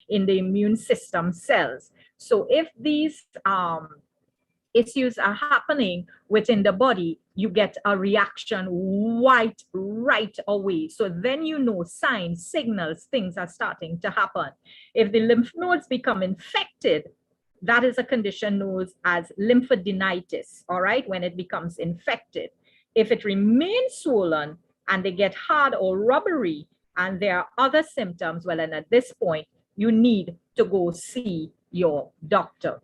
in the immune system cells. So if these issues are happening within the body, you get a reaction right away. So then you know signs, signals, things are starting to happen. If the lymph nodes become infected, that is a condition known as lymphadenitis, all right, when it becomes infected. If it remains swollen and they get hard or rubbery and there are other symptoms, well, then at this point, you need to go see your doctor,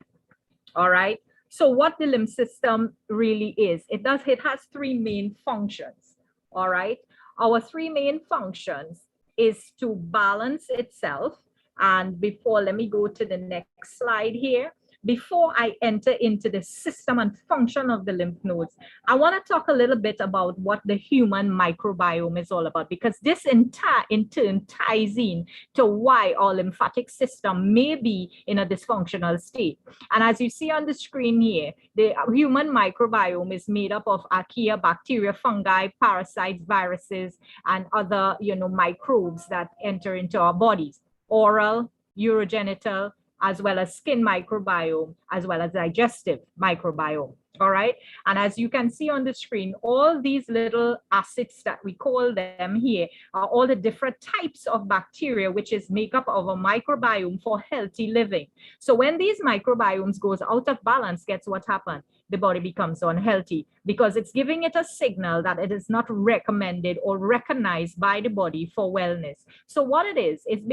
all right? So what the lymph system really is, it has three main functions, all right? Our three main functions is to balance itself. And before, let me go to the next slide here. Before I enter into the system and function of the lymph nodes, I want to talk a little bit about what the human microbiome is all about, because this in turn ties in to why our lymphatic system may be in a dysfunctional state. And as you see on the screen here, the human microbiome is made up of archaea, bacteria, fungi, parasites, viruses, and other, microbes that enter into our bodies. Oral, urogenital, as well as skin microbiome, as well as digestive microbiome, all right? And as you can see on the screen, all these little acids that we call them here are all the different types of bacteria, which is makeup of a microbiome for healthy living. So when these microbiomes goes out of balance, guess what happens? The body becomes unhealthy because it's giving it a signal that it is not recommended or recognized by the body for wellness. So what it is, it's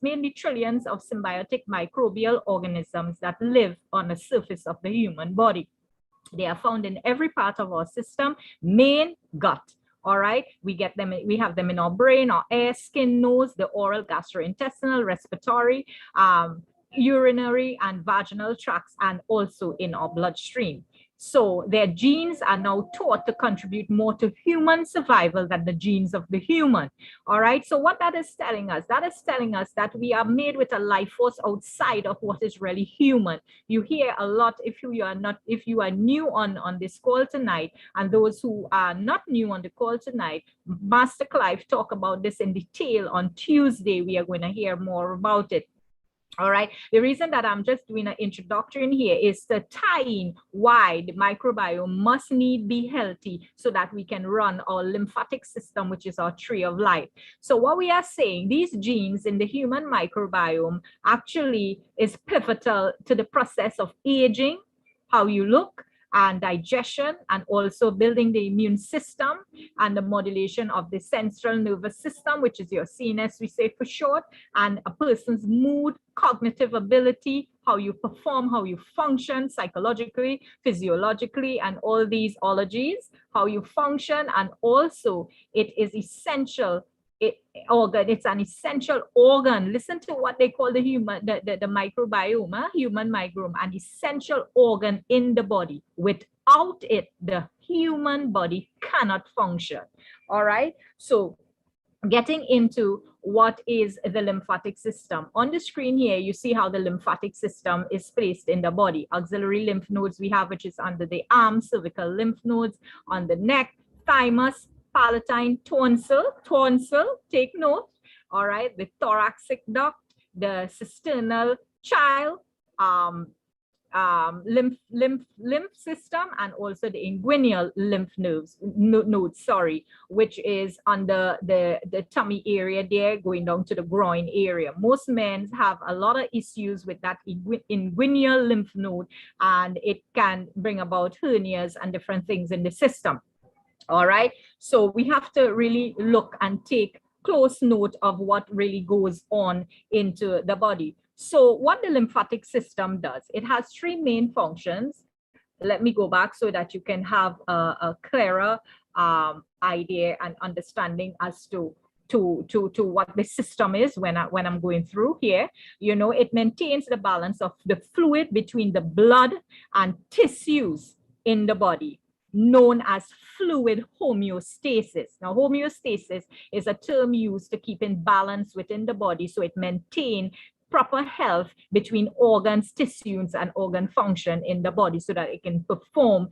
mainly trillions of symbiotic microbial organisms that live on the surface of the human body. They are found in every part of our system, main gut. All right, we have them in our brain, our air, skin, nose, the oral, gastrointestinal, respiratory, urinary and vaginal tracts, and also in our bloodstream. So their genes are now taught to contribute more to human survival than the genes of the human. All right. So what that is telling us, that we are made with a life force outside of what is really human. You hear a lot, if you are new on this call tonight, and those who are not new on the call tonight, Master Clive talk about this in detail on Tuesday. We are going to hear more about it. All right. The reason that I'm just doing an introduction in here is to tie in why the microbiome must need be healthy so that we can run our lymphatic system, which is our tree of life. So what we are saying, these genes in the human microbiome actually is pivotal to the process of aging, how you look, and digestion, and also building the immune system and the modulation of the central nervous system, which is your CNS, we say for short, and a person's mood, cognitive ability, how you perform, how you function psychologically, physiologically, and all these ologies, how you function. And also it is essential it's an essential organ. Listen to what they call the microbiome, human microbiome, an essential organ in the body. Without it, the human body cannot function. All right. So getting into what is the lymphatic system. On the screen here, you see how the lymphatic system is placed in the body. Auxiliary lymph nodes we have, which is under the arm, cervical lymph nodes, on the neck, thymus, palatine, tonsil, take note, all right, the thoracic duct, the cisternal child, lymph system, and also the inguinal lymph nodes, which is under the tummy area there, going down to the groin area. Most men have a lot of issues with that inguinal lymph node, and it can bring about hernias and different things in the system. All right. So we have to really look and take close note of what really goes on into the body. So what the lymphatic system does, it has three main functions. Let me go back so that you can have a clearer idea and understanding as to what the system is when I'm going through here. It maintains the balance of the fluid between the blood and tissues in the body, known as fluid homeostasis. Now, homeostasis is a term used to keep in balance within the body, so it maintains proper health between organs, tissues, and organ function in the body so that it can perform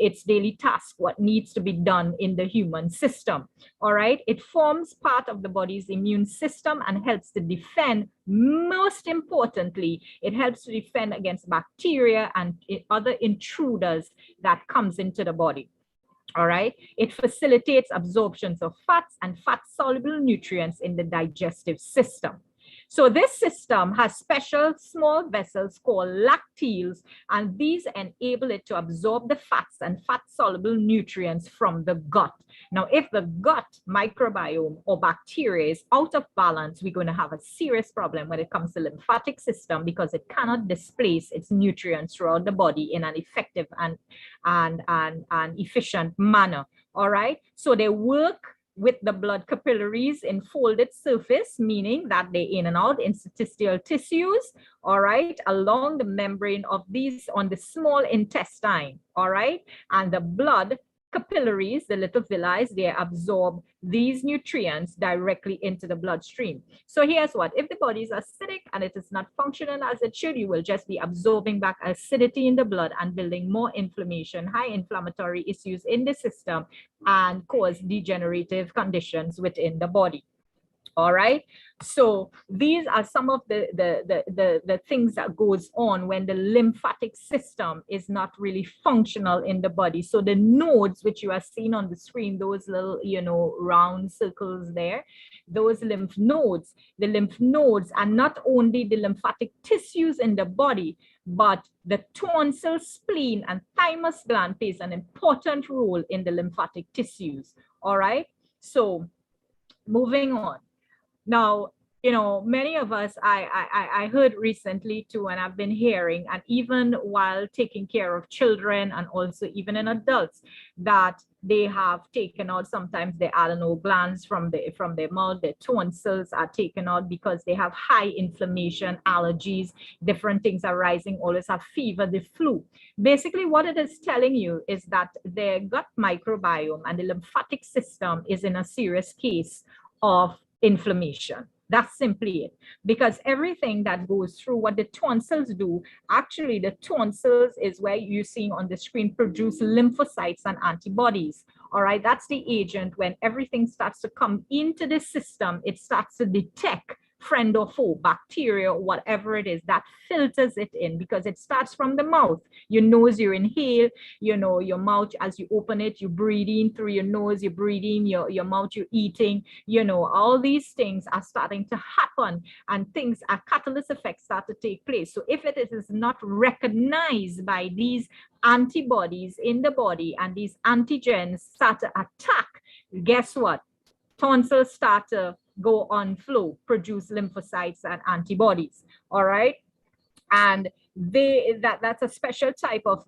its daily task, what needs to be done in the human system. All right. It forms part of the body's immune system and helps to defend. Most importantly, it helps to defend against bacteria and other intruders that comes into the body. All right. It facilitates absorptions of fats and fat-soluble nutrients in the digestive system. So this system has special small vessels called lacteals, and these enable it to absorb the fats and fat-soluble nutrients from the gut. Now, if the gut microbiome or bacteria is out of balance, we're going to have a serious problem when it comes to the lymphatic system, because it cannot displace its nutrients throughout the body in an effective and efficient manner. All right. So they work with the blood capillaries in folded surface, meaning that they in and out interstitial tissues, all right, along the membrane of these on the small intestine, all right, and the blood capillaries, the little villi, they absorb these nutrients directly into the bloodstream. So here's what, if the body is acidic and it is not functioning as it should, you will just be absorbing back acidity in the blood and building more inflammation, high inflammatory issues in the system, and cause degenerative conditions within the body. All right. So these are some of the things that goes on when the lymphatic system is not really functional in the body. So the nodes, which you are seeing on the screen, those little, round circles there, those lymph nodes, the lymph nodes are not only the lymphatic tissues in the body, but the tonsil, spleen, and thymus gland plays an important role in the lymphatic tissues. All right. So moving on. Now, many of us, I heard recently too, and I've been hearing, and even while taking care of children and also even in adults, that they have taken out sometimes the adrenal glands from their mouth, their tonsils are taken out because they have high inflammation, allergies, different things are rising, always have fever, the flu. Basically, what it is telling you is that their gut microbiome and the lymphatic system is in a serious case of inflammation. That's simply it. Because everything that goes through what the tonsils do, actually the tonsils is where you're seeing on the screen produce lymphocytes and antibodies. All right, that's the agent. When everything starts to come into the system, it starts to detect friend or foe, bacteria, whatever it is, that filters it in, because it starts from the mouth. Your nose, you inhale, your mouth, as you open it, you breathe in through your nose, you breathe in your mouth, you're eating, all these things are starting to happen, and things, a catalyst effect start to take place. So if it is not recognized by these antibodies in the body and these antigens start to attack, guess what? Tonsils start to go on flow, produce lymphocytes and antibodies. All right. And that's a special type of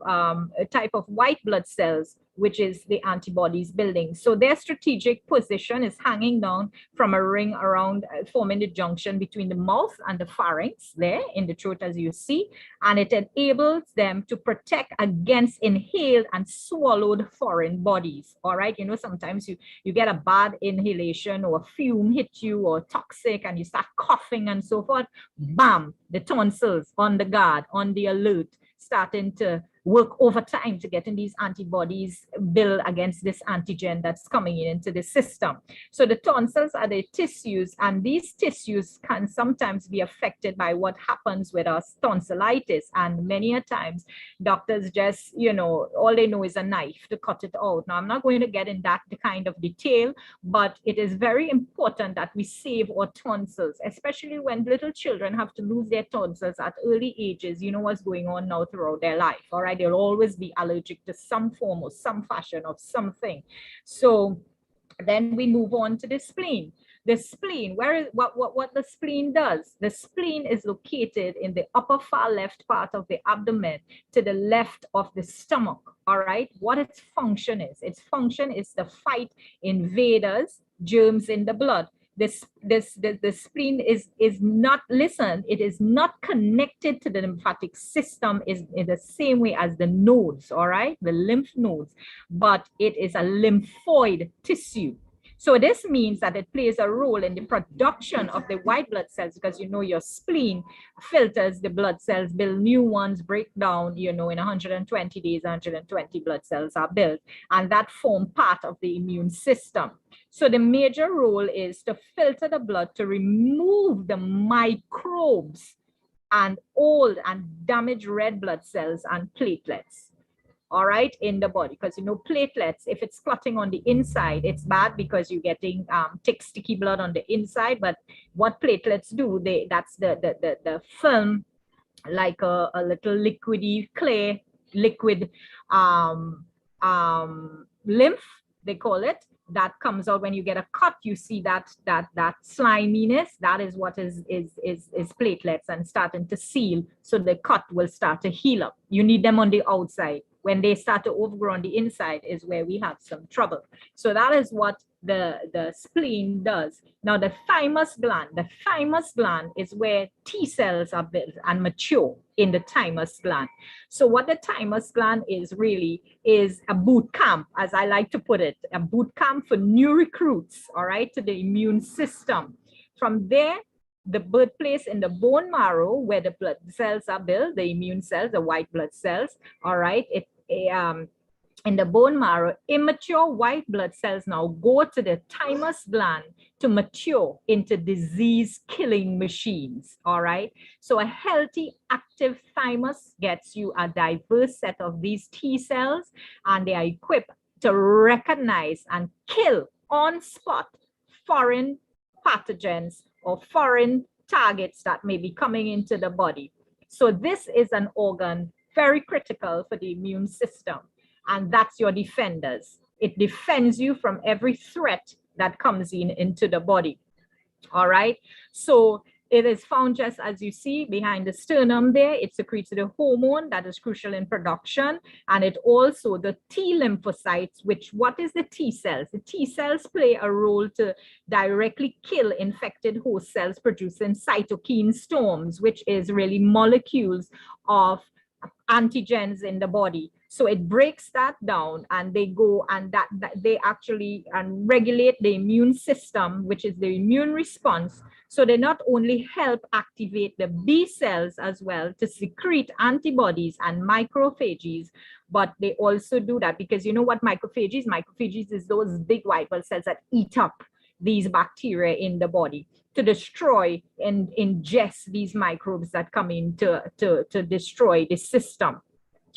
white blood cells, which is the antibodies building. So their strategic position is hanging down from a ring around, forming the junction between the mouth and the pharynx there in the throat, as you see, and it enables them to protect against inhaled and swallowed foreign bodies. All right, sometimes you get a bad inhalation or a fume hit you or toxic and you start coughing and so forth. Bam, the tonsils on the guard, on the alert, starting to work overtime to getting these antibodies build against this antigen that's coming into the system. So the tonsils are the tissues, and these tissues can sometimes be affected by what happens with us tonsillitis. And many a times doctors just, all they know is a knife to cut it out. Now, I'm not going to get in that kind of detail, but it is very important that we save our tonsils, especially when little children have to lose their tonsils at early ages. You know what's going on now throughout their life. All right. They'll always be allergic to some form or some fashion of something. So then we move on to the spleen. The spleen, what the spleen does, the spleen is located in the upper far left part of the abdomen to the left of the stomach. All right. What its function is to fight invaders, germs in the blood. The spleen is not, listen, it is not connected to the lymphatic system is in the same way as the nodes, all right, the lymph nodes, but it is a lymphoid tissue. So this means that it plays a role in the production of the white blood cells, because you know your spleen filters the blood cells, build new ones, break down, you know, in 120 days, 120 blood cells are built, and that form part of the immune system. So the major role is to filter the blood to remove the microbes and old and damaged red blood cells and platelets, all right, in the body. Because you know, platelets, if it's clotting on the inside, it's bad because you're getting thick, sticky blood on the inside. But what platelets do, that's the film, like a little liquidy clay liquid lymph, they call it, that comes out when you get a cut. You see that sliminess, that is what is platelets, and starting to seal, so the cut will start to heal up. You need them on the outside. When they start to overgrow on the inside is where we have some trouble. So that is what the spleen does. Now the thymus gland is where T cells are built and mature in the thymus gland. So what the thymus gland is really is a boot camp, as I like to put it, a boot camp for new recruits, all right, to the immune system. From there, the birthplace in the bone marrow, where the blood cells are built, the immune cells, the white blood cells, all right, in the bone marrow, immature white blood cells now go to the thymus gland to mature into disease-killing machines, all right? So a healthy, active thymus gets you a diverse set of these T cells, and they are equipped to recognize and kill on spot foreign pathogens or foreign targets that may be coming into the body. So this is an organ very critical for the immune system, and that's your defenders. It defends you from every threat that comes into the body, all right? So it is found just as you see behind the sternum there. It secretes the hormone that is crucial in production, and it also, the T lymphocytes, which, what is the T cells? The T cells play a role to directly kill infected host cells, producing cytokine storms, which is really molecules of antigens in the body. So it breaks that down, and they go and that they actually regulate the immune system, which is the immune response. So they not only help activate the B cells as well to secrete antibodies and macrophages, but they also do that because you know what macrophages? Macrophages is those big white blood cells that eat up these bacteria in the body to destroy and ingest these microbes that come in to destroy the system.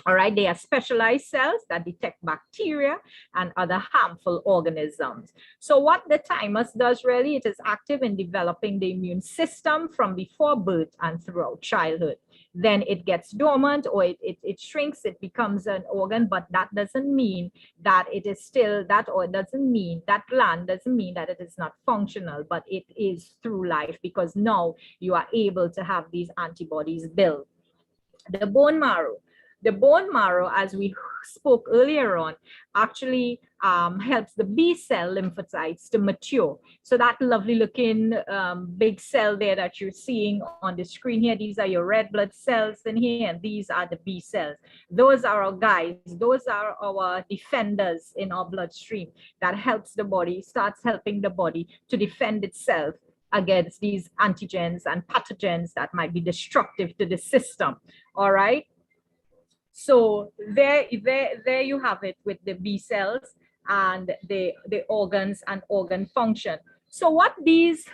All right, they are specialized cells that detect bacteria and other harmful organisms. So what the thymus does really, it is active in developing the immune system from before birth and throughout childhood. Then it gets dormant, or it shrinks, it becomes an organ, but that doesn't mean that it is still that, or it doesn't mean that gland doesn't mean that it is not functional, but it is through life, because now you are able to have these antibodies built. The bone marrow. The bone marrow, as we spoke earlier on, actually helps the B cell lymphocytes to mature. So that lovely looking big cell there that you're seeing on the screen here, these are your red blood cells in here, and these are the B cells. Those are our guys. Those are our defenders in our bloodstream that helps the body, starts helping the body to defend itself against these antigens and pathogens that might be destructive to the system. All right. So there you have it with the B cells and the organs and organ function. So what these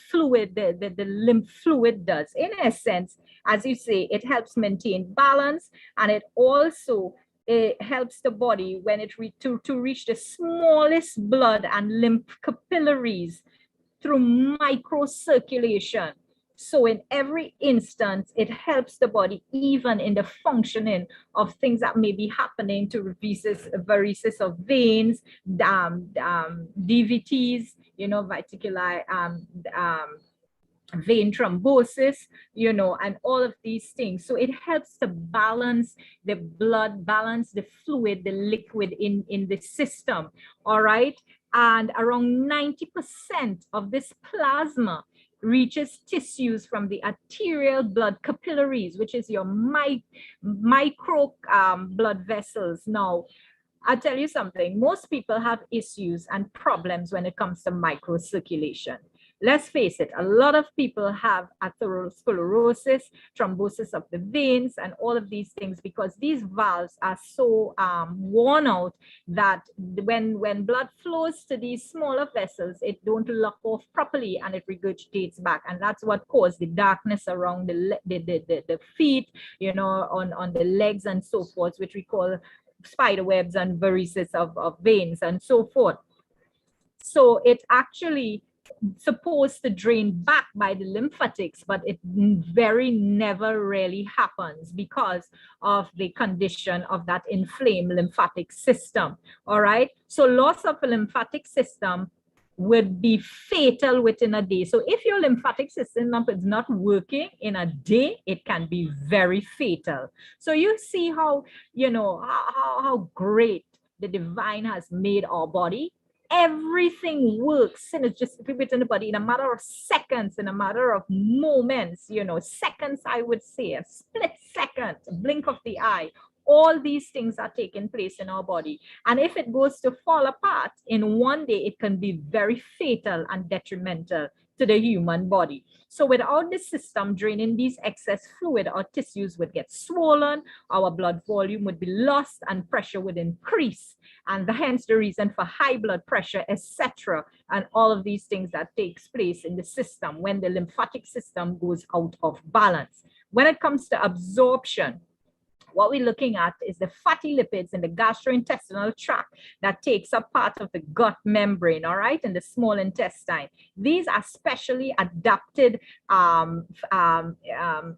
fluid, the lymph fluid does, in essence, as you say, it helps maintain balance, and it also helps the body when it to reach the smallest blood and lymph capillaries through microcirculation. So in every instance, it helps the body, even in the functioning of things that may be happening to varices of veins, DVTs, you know, vesicular vein thrombosis, you know, and all of these things. So it helps to balance the blood, balance the fluid, the liquid in the system, all right? And around 90% of this plasma reaches tissues from the arterial blood capillaries, which is your micro blood vessels. Now, I'll tell you something. Most people have issues and problems when it comes to microcirculation. Let's face it, a lot of people have atherosclerosis, thrombosis of the veins, and all of these things because these valves are so worn out that when blood flows to these smaller vessels, it don't lock off properly and it regurgitates back. And that's what caused the darkness around the feet, you know, on the legs and so forth, which we call spider webs and varices of veins and so forth. So it actually supposed to drain back by the lymphatics, but it very never really happens because of the condition of that inflamed lymphatic system. All right. So loss of a lymphatic system would be fatal within a day. So if your lymphatic system is not working in a day, it can be very fatal. So you see how, you know, how great the divine has made our body. Everything works synergistically within the body in a matter of seconds, in a matter of moments, you know, seconds, I would say, a split second, a blink of the eye. All these things are taking place in our body. And if it goes to fall apart in one day, it can be very fatal and detrimental to the human body. So without the system draining these excess fluid, our tissues would get swollen, our blood volume would be lost, and pressure would increase. And hence the reason for high blood pressure, etc. And all of these things that takes place in the system when the lymphatic system goes out of balance. When it comes to absorption, what we're looking at is the fatty lipids in the gastrointestinal tract that takes up part of the gut membrane, all right, in the small intestine. These are specially adapted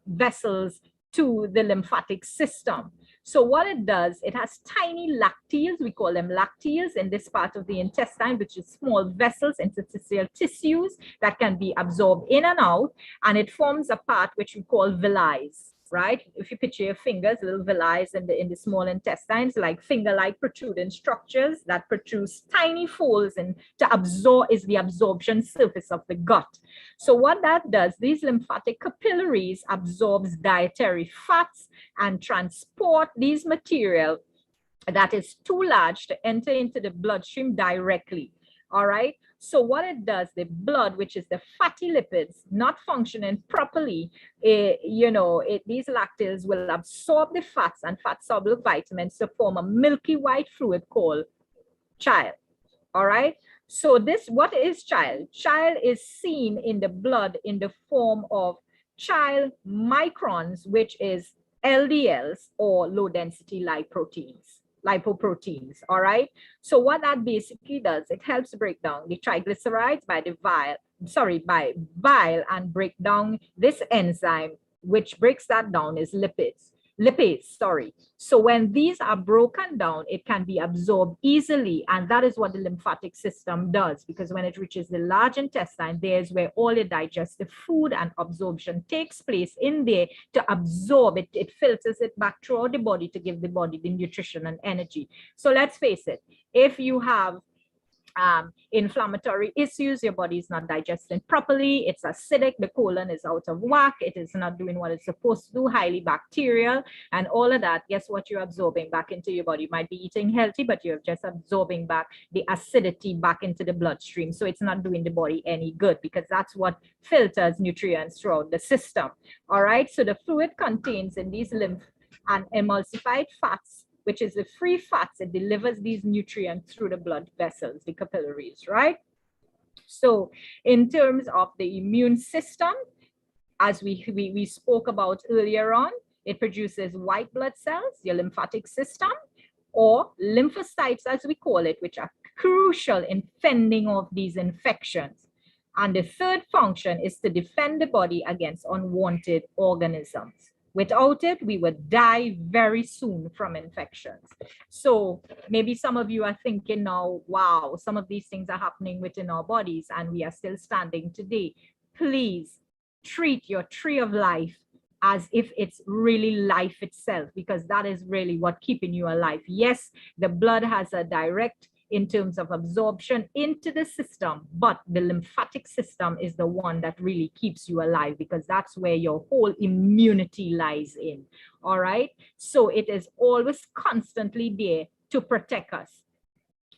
vessels to the lymphatic system. So what it does, it has tiny lacteals, we call them lacteals in this part of the intestine, which is small vessels, interstitial tissues that can be absorbed in and out, and it forms a part which we call villi. Right? If you picture your fingers, little villi in the small intestines, like finger-like protruding structures that protrude tiny folds and to absorb is the absorption surface of the gut. So what that does, these lymphatic capillaries absorbs dietary fats and transport these material that is too large to enter into the bloodstream directly. All right. So what it does, the blood, which is the fatty lipids, not functioning properly, these lacteals will absorb the fats and fat-soluble vitamins to form a milky white fluid called chyle. All right. So what is chyle? Chyle is seen in the blood in the form of chyle microns, which is LDLs or low-density lipoproteins, all right? So what that basically does, it helps break down the triglycerides by bile and break down this enzyme, which breaks that down is lipids. So when these are broken down, it can be absorbed easily. And that is what the lymphatic system does, because when it reaches the large intestine, there's where all the digestive food and absorption takes place in there to absorb it. It filters it back throughout the body to give the body the nutrition and energy. So let's face it, if you have inflammatory issues, your body is not digesting properly, it's acidic, the colon is out of whack, it is not doing what it's supposed to do, highly bacterial, and all of that, guess what you're absorbing back into your body? You might be eating healthy, but you're just absorbing back the acidity back into the bloodstream. So it's not doing the body any good, because that's what filters nutrients throughout the system. All right, so the fluid contains in these lymph and emulsified fats, which is the free fats. It delivers these nutrients through the blood vessels, the capillaries, right? So in terms of the immune system, as we spoke about earlier on, it produces white blood cells, your lymphatic system, or lymphocytes, as we call it, which are crucial in fending off these infections. And the third function is to defend the body against unwanted organisms. Without it, we would die very soon from infections. So maybe some of you are thinking now, wow, some of these things are happening within our bodies and we are still standing today. Please treat your tree of life as if it's really life itself, because that is really what keeping you alive. Yes, the blood has a direct in terms of absorption into the system, but the lymphatic system is the one that really keeps you alive, because that's where your whole immunity lies in. All right, so it is always constantly there to protect us.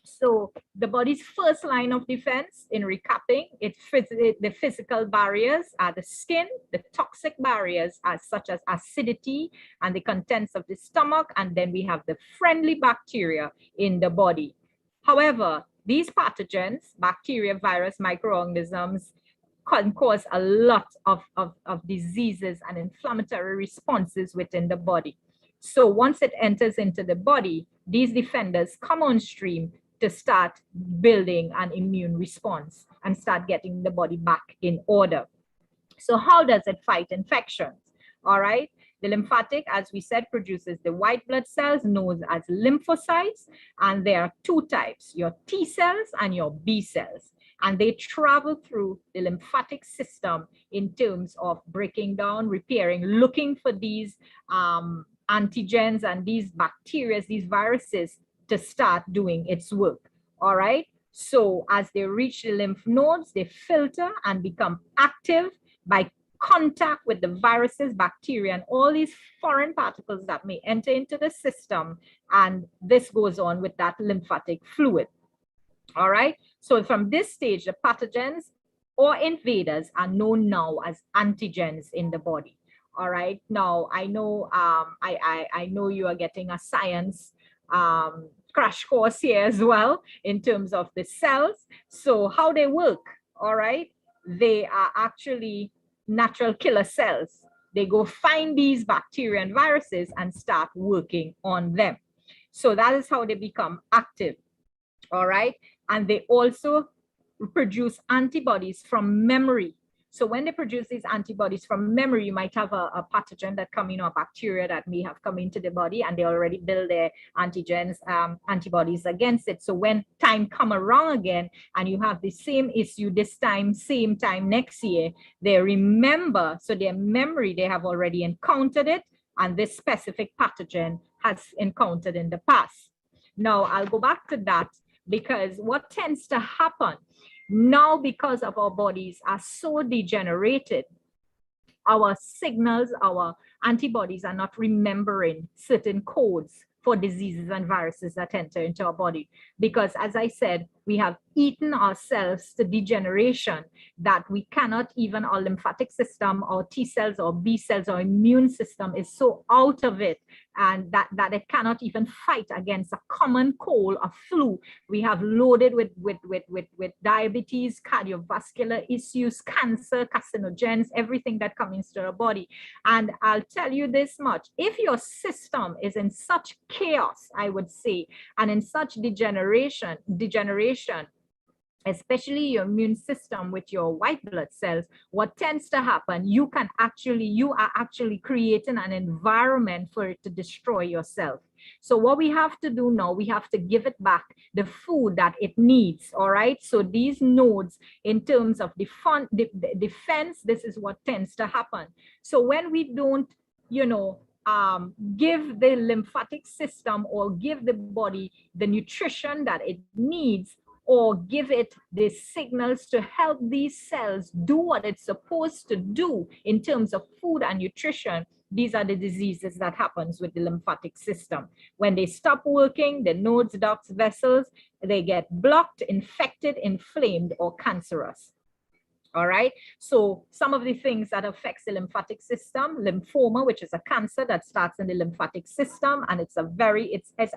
So the body's first line of defense, in recapping, the physical barriers are the skin, the toxic barriers are such as acidity and the contents of the stomach, and then we have the friendly bacteria in the body. However, these pathogens, bacteria, virus, microorganisms, can cause a lot of diseases and inflammatory responses within the body. So once it enters into the body, these defenders come on stream to start building an immune response and start getting the body back in order. So how does it fight infections? All right. The lymphatic, as we said, produces the white blood cells known as lymphocytes. And there are two types, your T cells and your B cells. And they travel through the lymphatic system in terms of breaking down, repairing, looking for these antigens and these bacteria, these viruses, to start doing its work. All right. So as they reach the lymph nodes, they filter and become active by contact with the viruses, bacteria, and all these foreign particles that may enter into the system. And this goes on with that lymphatic fluid. All right. So from this stage, the pathogens or invaders are known now as antigens in the body. All right. Now I know I know you are getting a science crash course here as well in terms of the cells. So how they work, all right? They are actually natural killer cells. They go find these bacteria and viruses and start working on them. So that is how they become active, all right? And they also produce antibodies from memory. So when they produce these antibodies from memory, you might have a pathogen that come in, or a bacteria that may have come into the body, and they already build their antigens, antibodies against it. So when time come around again, and you have the same issue this time, same time next year, they remember, so their memory, they have already encountered it, and this specific pathogen has encountered in the past. Now, I'll go back to that, because what tends to happen now, because of our bodies are so degenerated, our signals, our antibodies are not remembering certain codes for diseases and viruses that enter into our body. Because as I said, we have eaten ourselves to degeneration that we cannot even, our lymphatic system, our T cells, or B cells, our immune system is so out of it, and that it cannot even fight against a common cold, a flu. We have loaded with diabetes, cardiovascular issues, cancer, carcinogens, everything that comes into our body. And I'll tell you this much, if your system is in such chaos, I would say, and in such degeneration, especially your immune system with your white blood cells, what tends to happen, you are actually creating an environment for it to destroy yourself. So what we have to do now, we have to give it back the food that it needs. All right. So these nodes, in terms of defense, this is what tends to happen. So when we don't, give the lymphatic system or give the body the nutrition that it needs, or give it the signals to help these cells do what it's supposed to do in terms of food and nutrition, these are the diseases that happens with the lymphatic system. When they stop working, the nodes, ducts, vessels, they get blocked, infected, inflamed, or cancerous. All right. So some of the things that affects the lymphatic system, lymphoma, which is a cancer that starts in the lymphatic system, and it's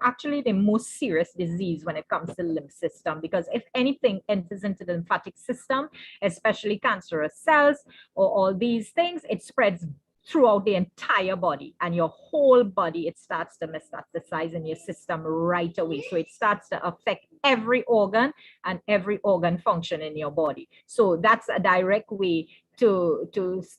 actually the most serious disease when it comes to the lymph system, because if anything enters into the lymphatic system, especially cancerous cells or all these things, it spreads throughout the entire body, and your whole body, it starts to metastasize in your system right away. So it starts to affect every organ and every organ function in your body. So that's a direct way to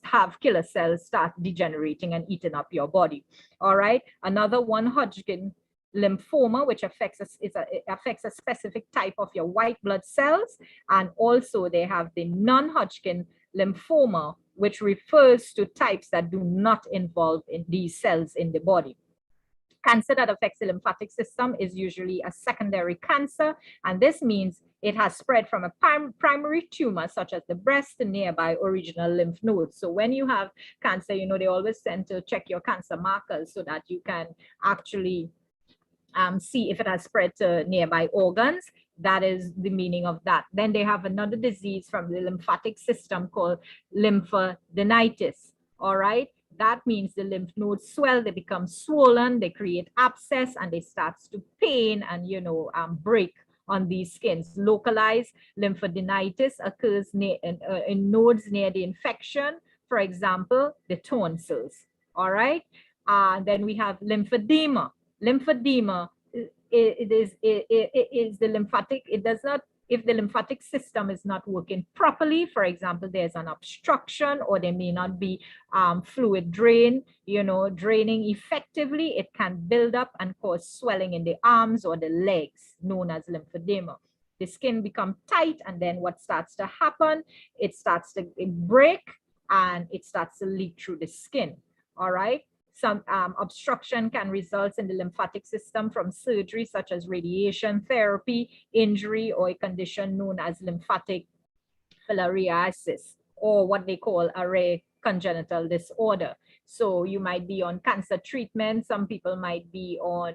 have killer cells start degenerating and eating up your body. All right. Another one, Hodgkin lymphoma, which affects a specific type of your white blood cells. And also they have the non-Hodgkin lymphoma, which refers to types that do not involve in these cells in the body. Cancer that affects the lymphatic system is usually a secondary cancer, and this means it has spread from a primary tumor such as the breast to nearby original lymph nodes. So when you have cancer, they always tend to check your cancer markers so that you can actually see if it has spread to nearby organs. That is the meaning of that. Then they have another disease from the lymphatic system called lymphadenitis. All right. That means the lymph nodes swell, they become swollen, they create abscess, and they start to pain and, break on these skins. Localized lymphadenitis occurs in nodes near the infection, for example, the tonsils. All right. Then we have lymphedema. Lymphedema is the lymphatic, it does not, if the lymphatic system is not working properly, for example, there's an obstruction or there may not be fluid draining effectively, it can build up and cause swelling in the arms or the legs, known as lymphedema. The skin becomes tight, and then what starts to happen, it starts to break and it starts to leak through the skin. All right. Some obstruction can result in the lymphatic system from surgery such as radiation therapy, injury, or a condition known as lymphatic filariasis, or what they call a rare congenital disorder. So you might be on cancer treatment. Some people might be on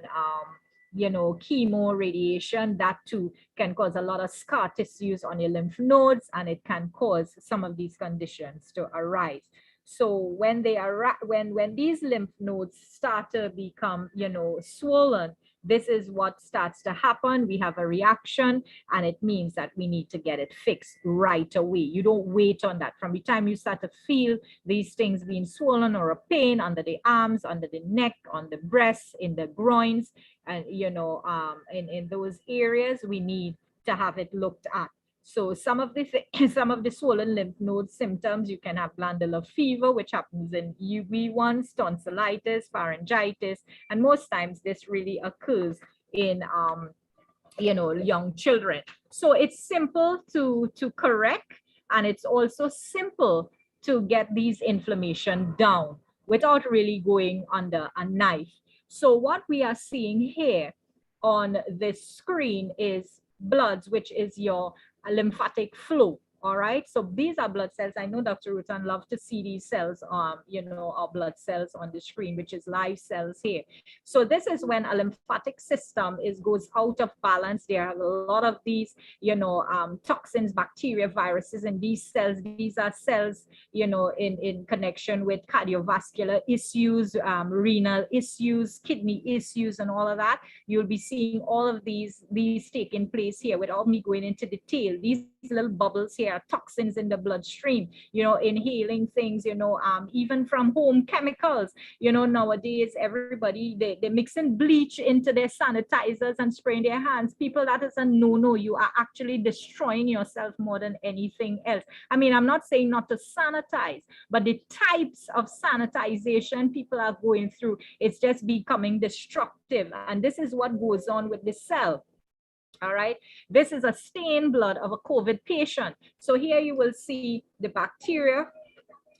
chemo, radiation. That too can cause a lot of scar tissues on your lymph nodes, and it can cause some of these conditions to arise. So when they are when these lymph nodes start to become swollen, this is what starts to happen. We have a reaction, and it means that we need to get it fixed right away. You don't wait on that. From the time you start to feel these things being swollen or a pain under the arms, under the neck, on the breasts, in the groins, and in those areas, we need to have it looked at. So some of the swollen lymph node symptoms, you can have glandular fever, which happens in UV1s, tonsillitis, pharyngitis, and most times this really occurs in young children. So it's simple to correct, and it's also simple to get these inflammation down without really going under a knife. So what we are seeing here on this screen is bloods, which is your lymphatic flow. All right, so these are blood cells. I know Dr. Rutan loves to see these cells, our blood cells on the screen, which is live cells here. So this is when a lymphatic system goes out of balance. There are a lot of these, toxins, bacteria, viruses in these cells. These are cells, in connection with cardiovascular issues, renal issues, kidney issues, and all of that. You'll be seeing all of these taking place here without me going into detail. These little bubbles here are toxins in the bloodstream, inhaling things, even from home chemicals. Nowadays, everybody, they're mixing bleach into their sanitizers and spraying their hands. People, that is a no-no. You are actually destroying yourself more than anything else. I mean, I'm not saying not to sanitize, but the types of sanitization people are going through, it's just becoming destructive. And this is what goes on with the cell. All right, this is a stained blood of a COVID patient. So here you will see the bacteria.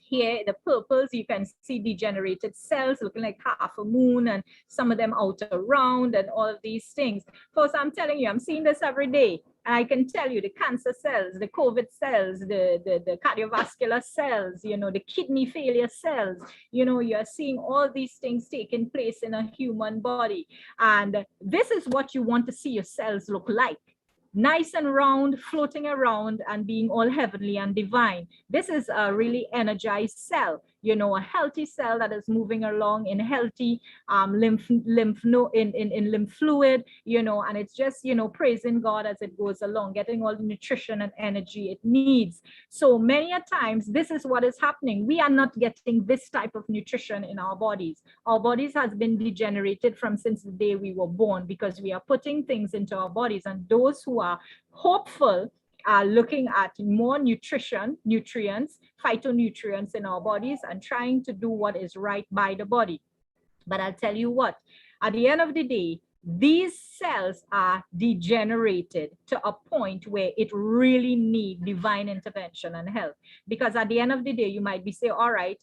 Here, the purples, you can see degenerated cells looking like half a moon, and some of them outer round, and all of these things. Folks, I'm telling you, I'm seeing this every day. And I can tell you the cancer cells, the COVID cells, the cardiovascular cells, the kidney failure cells, you're seeing all these things taking place in a human body. And this is what you want to see your cells look like. Nice and round, floating around and being all heavenly and divine. This is a really energized cell, a healthy cell that is moving along in healthy lymph fluid, and it's just, praising God as it goes along, getting all the nutrition and energy it needs. So many a times, this is what is happening. We are not getting this type of nutrition in our bodies. Our bodies has been degenerated from since the day we were born, because we are putting things into our bodies, and those who are hopeful are looking at more nutrients, phytonutrients in our bodies, and trying to do what is right by the body. But I'll tell you what, at the end of the day, these cells are degenerated to a point where it really needs divine intervention and help. Because at the end of the day, you might be saying, all right,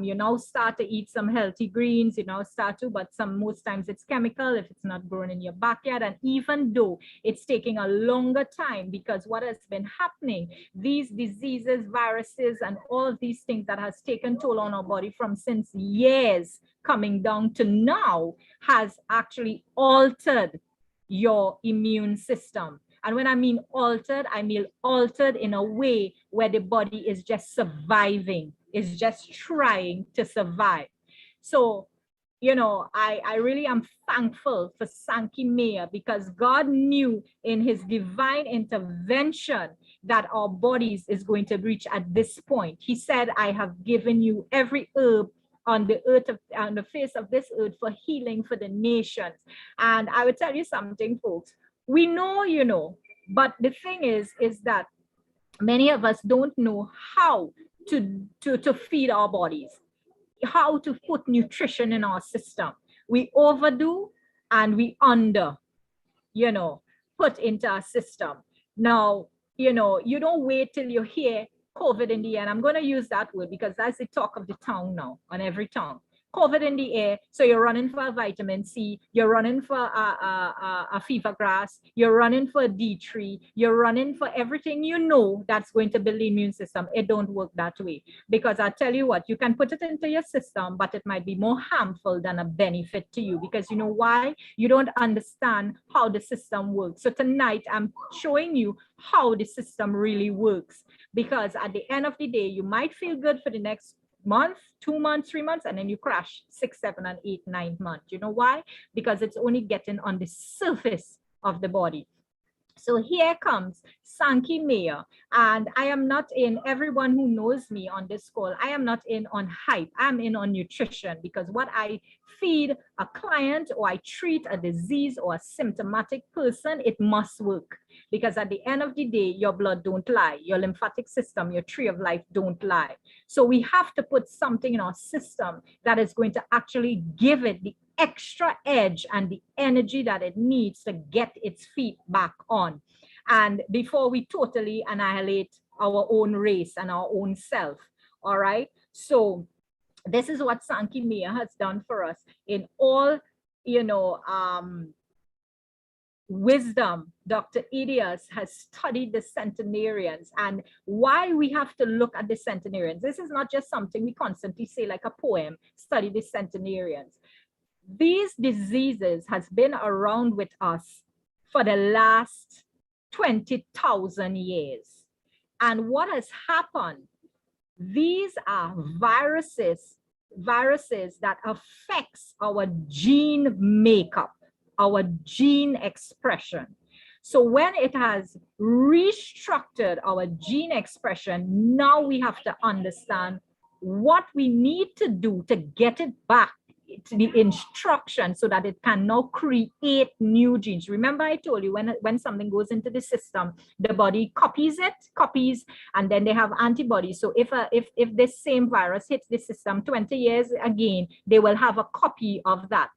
You now start to eat some healthy greens, you now start to, but most times it's chemical if it's not grown in your backyard. And even though it's taking a longer time, because what has been happening, these diseases, viruses, and all of these things that has taken toll on our body from since years coming down to now has actually altered your immune system. And when I mean altered in a way where the body is just surviving, is just trying to survive. So, you know, I really am thankful for Sankey Meyer, because God knew in his divine intervention that our bodies is going to reach at this point. He said, I have given you every herb on the earth, on the face of this earth, for healing for the nations. And I would tell you something, folks. We know, you know, but the thing is that many of us don't know how to feed our bodies, how to put nutrition in our system. We overdo and we under, you know, put into our system. Now, you know, you don't wait till you hear COVID in the air. And I'm going to use that word because that's the talk of the town now, on every tongue. COVID in the air. So you're running for a vitamin C, you're running for a fever grass, you're running for a D3, you're running for everything you know that's going to build the immune system. It don't work that way, because I tell you what, you can put it into your system, but it might be more harmful than a benefit to you, because you know why? You don't understand how the system works. So tonight I'm showing you how the system really works, because at the end of the day, you might feel good for the next month, 2 months, 3 months, and then you crash 6, 7, and 8, 9 months. You know why? Because it's only getting on the surface of the body. So here comes Sankey Meyer, and I am not in, everyone who knows me on this call, I am not in on hype, I'm in on nutrition, because what I feed a client or I treat a disease or a symptomatic person, it must work. Because at the end of the day, your blood don't lie, your lymphatic system, your tree of life don't lie. So we have to put something in our system that is going to actually give it the extra edge and the energy that it needs to get its feet back on. And before we totally annihilate our own race and our own self. All right. So this is what Sankey Meyer has done for us in all, you know, wisdom. Dr. Idias has studied the centenarians, and why we have to look at the centenarians. This is not just something we constantly say like a poem, study the centenarians. These diseases has been around with us for the last 20,000 years. And what has happened? These are viruses that affects our gene makeup, our gene expression. So when it has restructured our gene expression, now we have to understand what we need to do to get it back to the instruction so that it can now create new genes. Remember I told you when something goes into the system, the body copies, and then they have antibodies. So if this same virus hits the system 20 years again, they will have a copy of that.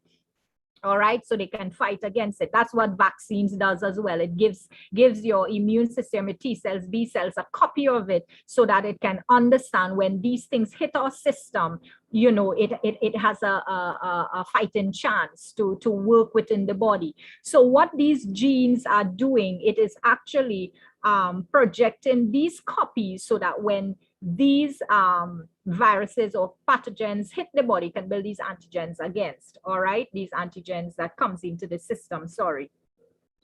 All right, so they can fight against it. That's what vaccines does as well. It gives your immune system, your T cells, B cells, a copy of it so that it can understand when these things hit our system, you know, it has a fighting chance to work within the body. So what these genes are doing, it is actually projecting these copies so that when these viruses or pathogens hit the body, can build these antigens against, all right? These antigens that comes into the system, sorry.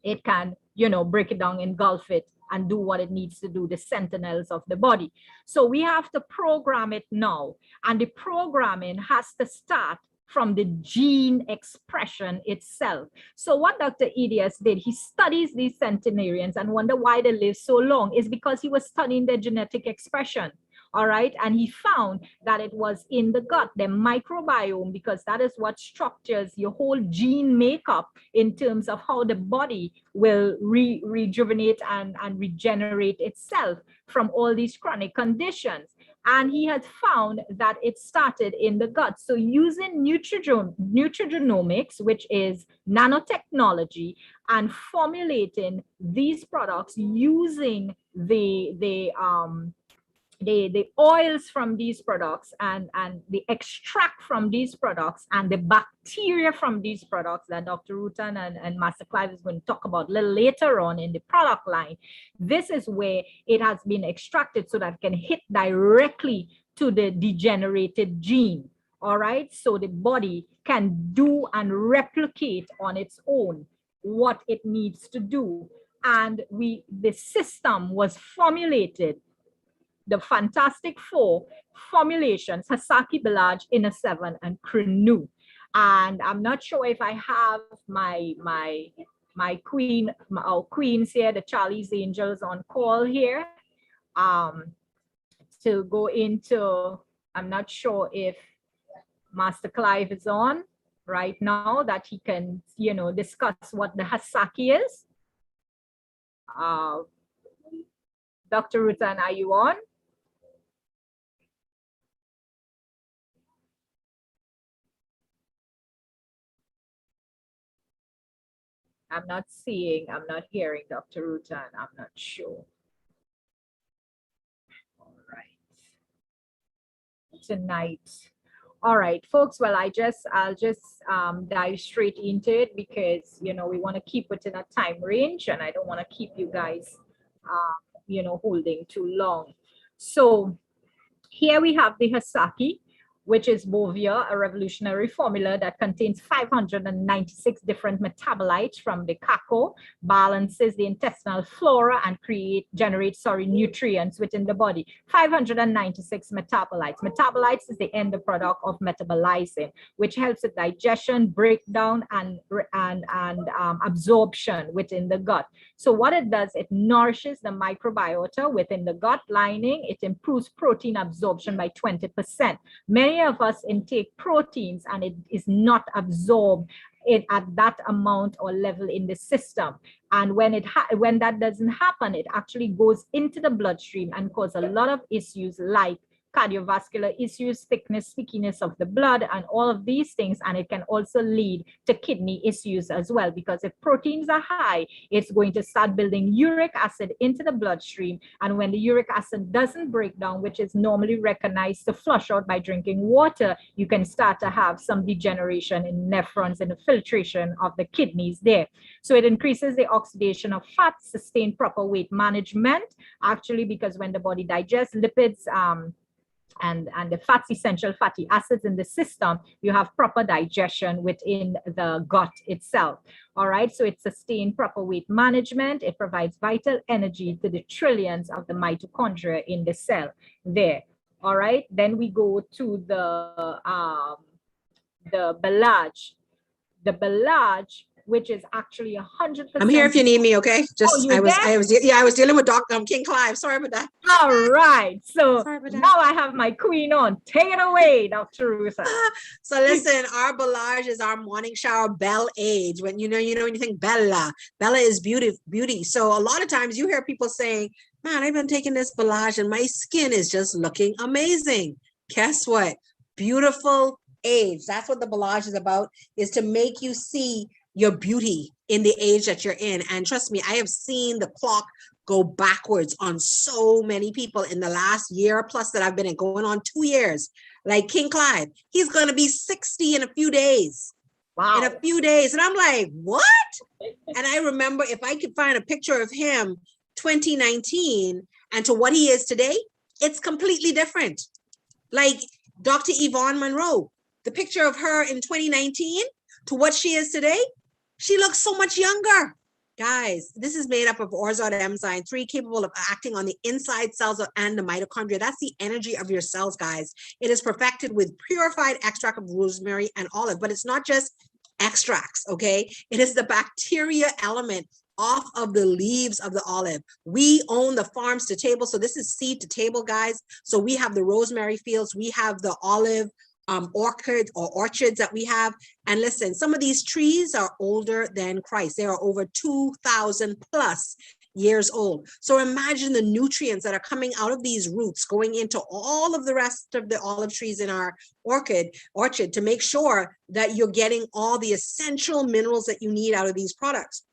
It can, you know, break it down, engulf it, and do what it needs to do, the sentinels of the body. So we have to program it now. And the programming has to start from the gene expression itself. So what Dr. Idias did, he studies these centenarians and wonder why they live so long, is because he was studying their genetic expression. All right. And he found that it was in the gut, the microbiome, because that is what structures your whole gene makeup in terms of how the body will rejuvenate and regenerate itself from all these chronic conditions. And he had found that it started in the gut. So using nutrigenomics, which is nanotechnology, and formulating these products using the the oils from these products and the extract from these products and the bacteria from these products that Dr. Rutan and Master Clive is going to talk about a little later on in the product line. This is where it has been extracted so that it can hit directly to the degenerated gene. All right, so the body can do and replicate on its own what it needs to do. And the system was formulated, the Fantastic Four formulations, Hasaki, Belage, Inner Seven, and Crew. And I'm not sure if I have my queens here, the Charlie's Angels on call here, to go into, I'm not sure if Master Clive is on right now that he can, discuss what the Hasaki is. Dr. Rutan, are you on? I'm not hearing Dr. Rutan. I'm not sure. All right. Tonight. All right, folks. Well, I'll just dive straight into it because, we want to keep it in a time range and I don't want to keep you guys, holding too long. So here we have the Hasaki, which is Bovia, a revolutionary formula that contains 596 different metabolites from the cacao, balances the intestinal flora and generates nutrients within the body. 596 metabolites. Metabolites is the end product of metabolizing, which helps with digestion, breakdown, and absorption within the gut. So what it does, it nourishes the microbiota within the gut lining. It improves protein absorption by 20%. Many of us intake proteins and it is not absorbed at that amount or level in the system. And when that doesn't happen, it actually goes into the bloodstream and causes a lot of issues like cardiovascular issues, thickness, stickiness of the blood, and all of these things. And it can also lead to kidney issues as well, because if proteins are high, it's going to start building uric acid into the bloodstream. And when the uric acid doesn't break down, which is normally recognized to flush out by drinking water, you can start to have some degeneration in nephrons and the filtration of the kidneys there. So it increases the oxidation of fat, sustain proper weight management, actually, because when the body digests lipids, and the essential fatty acids in the system, you have proper digestion within the gut itself. All right, so it sustains proper weight management. It provides vital energy to the trillions of the mitochondria in the cell there. All right, then we go to the Belage. The Belage, which is actually 100%. I'm here if you need me, okay? Just I was dealing with Dr. King Clive. Sorry about that. All right. So now I have my queen on. Take it away, Dr. Rusa. So listen, our Belage is our morning shower bell age. When when you think Bella is beauty. So a lot of times you hear people saying, man, I've been taking this Belage and my skin is just looking amazing. Guess what? Beautiful age. That's what the Belage is about, is to make you see your beauty in the age that you're in. And trust me, I have seen the clock go backwards on so many people in the last year plus that I've been in, going on 2 years. Like King Clive, he's going to be 60 in a few days. Wow. In a few days. And I'm like, what? And I remember, if I could find a picture of him 2019 and to what he is today, it's completely different. Like Dr. Yvonne Monroe, the picture of her in 2019 to what she is today, she looks so much younger. Guys, this is made up of orzoid enzyme 3 capable of acting on the inside cells and the mitochondria. That's the energy of your cells, guys. It is perfected with purified extract of rosemary and olive, but it's not just extracts, okay? It is the bacteria element off of the leaves of the olive. We own the farms to table. So this is seed to table, guys. So we have the rosemary fields, we have the olive orchards that we have. And listen, some of these trees are older than Christ. They are over 2,000 plus years old. So imagine the nutrients that are coming out of these roots going into all of the rest of the olive trees in our orchard to make sure that you're getting all the essential minerals that you need out of these products.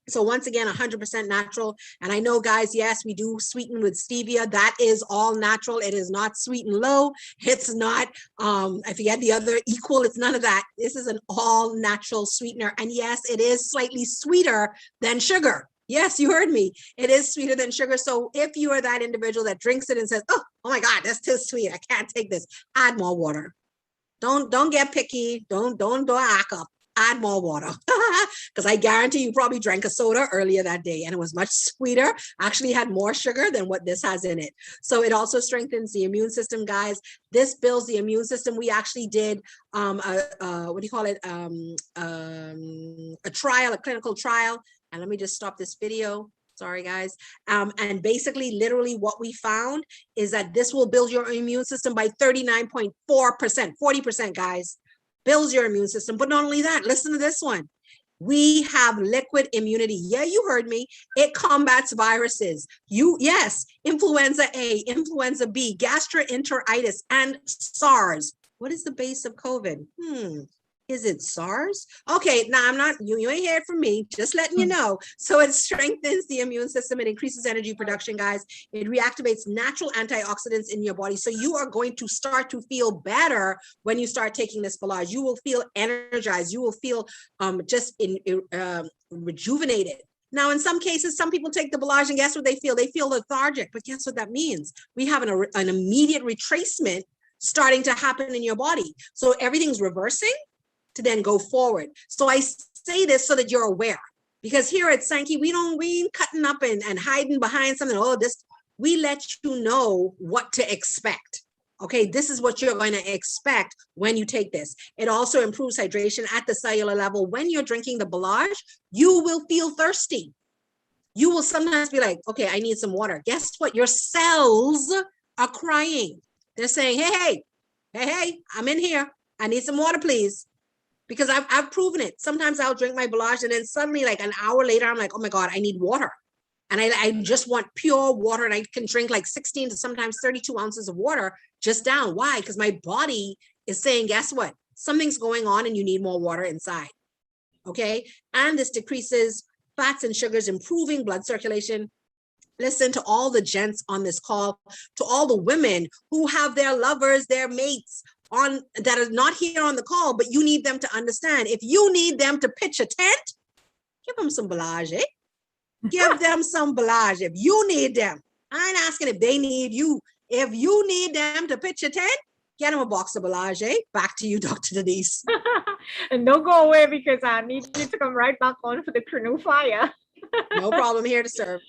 So once again, 100% natural. And I know, guys, yes, we do sweeten with stevia. That is all natural. It is not sweet and low. It's not, I forget the other equal. It's none of that. This is an all natural sweetener. And yes, it is slightly sweeter than sugar. Yes, you heard me. It is sweeter than sugar. So if you are that individual that drinks it and says, oh my God, that's too sweet, I can't take this, add more water. Don't get picky. Don't act up. Add more water. Because I guarantee you probably drank a soda earlier that day and it was much sweeter, actually had more sugar than what this has in it. So it also strengthens the immune system, guys. This builds the immune system. We actually did what do you call it? A trial, a clinical trial. And let me just stop this video. Sorry, guys. And basically, literally what we found is that this will build your immune system by 39.4%, 40%, guys. Builds your immune system. But not only that, listen to this one. We have liquid immunity. Yeah, you heard me. It combats viruses. Yes, influenza A, influenza B, gastroenteritis, and SARS. What is the base of COVID? Is it SARS? Okay, now I'm not, you ain't heard from me, just letting you know. So it strengthens the immune system, it increases energy production, guys. It reactivates natural antioxidants in your body. So you are going to start to feel better when you start taking this Belage. You will feel energized. You will feel rejuvenated. Now, in some cases, some people take the Belage and guess what they feel? They feel lethargic, but guess what that means? We have an immediate retracement starting to happen in your body. So everything's reversing to then go forward. So I say this so that you're aware, because here at Sankey, we ain't cutting up and hiding behind something. Oh, this, we let you know what to expect. Okay, this is what you're going to expect when you take this. It also improves hydration at the cellular level. When you're drinking the Belage, you will feel thirsty. You will sometimes be like, okay, I need some water. Guess what? Your cells are crying. They're saying, hey, I'm in here. I need some water, please. Because I've proven it. Sometimes I'll drink my Belage and then suddenly like an hour later, I'm like, oh my God, I need water. And I just want pure water, and I can drink like 16 to sometimes 32 ounces of water just down. Why? Because my body is saying, guess what? Something's going on and you need more water inside. Okay. And this decreases fats and sugars, improving blood circulation. Listen to all the gents on this call, to all the women who have their lovers, their mates on that are not here on the call, but you need them to understand. If you need them to pitch a tent, give them some Belage, eh? Give them some Belage if you need them. I ain't asking if they need you. If you need them to pitch a tent, get them a box of Belage, eh? Back to you, Dr. Denise. And don't go away, because I need you to come right back on for the Canoe Fire. No problem, here to serve.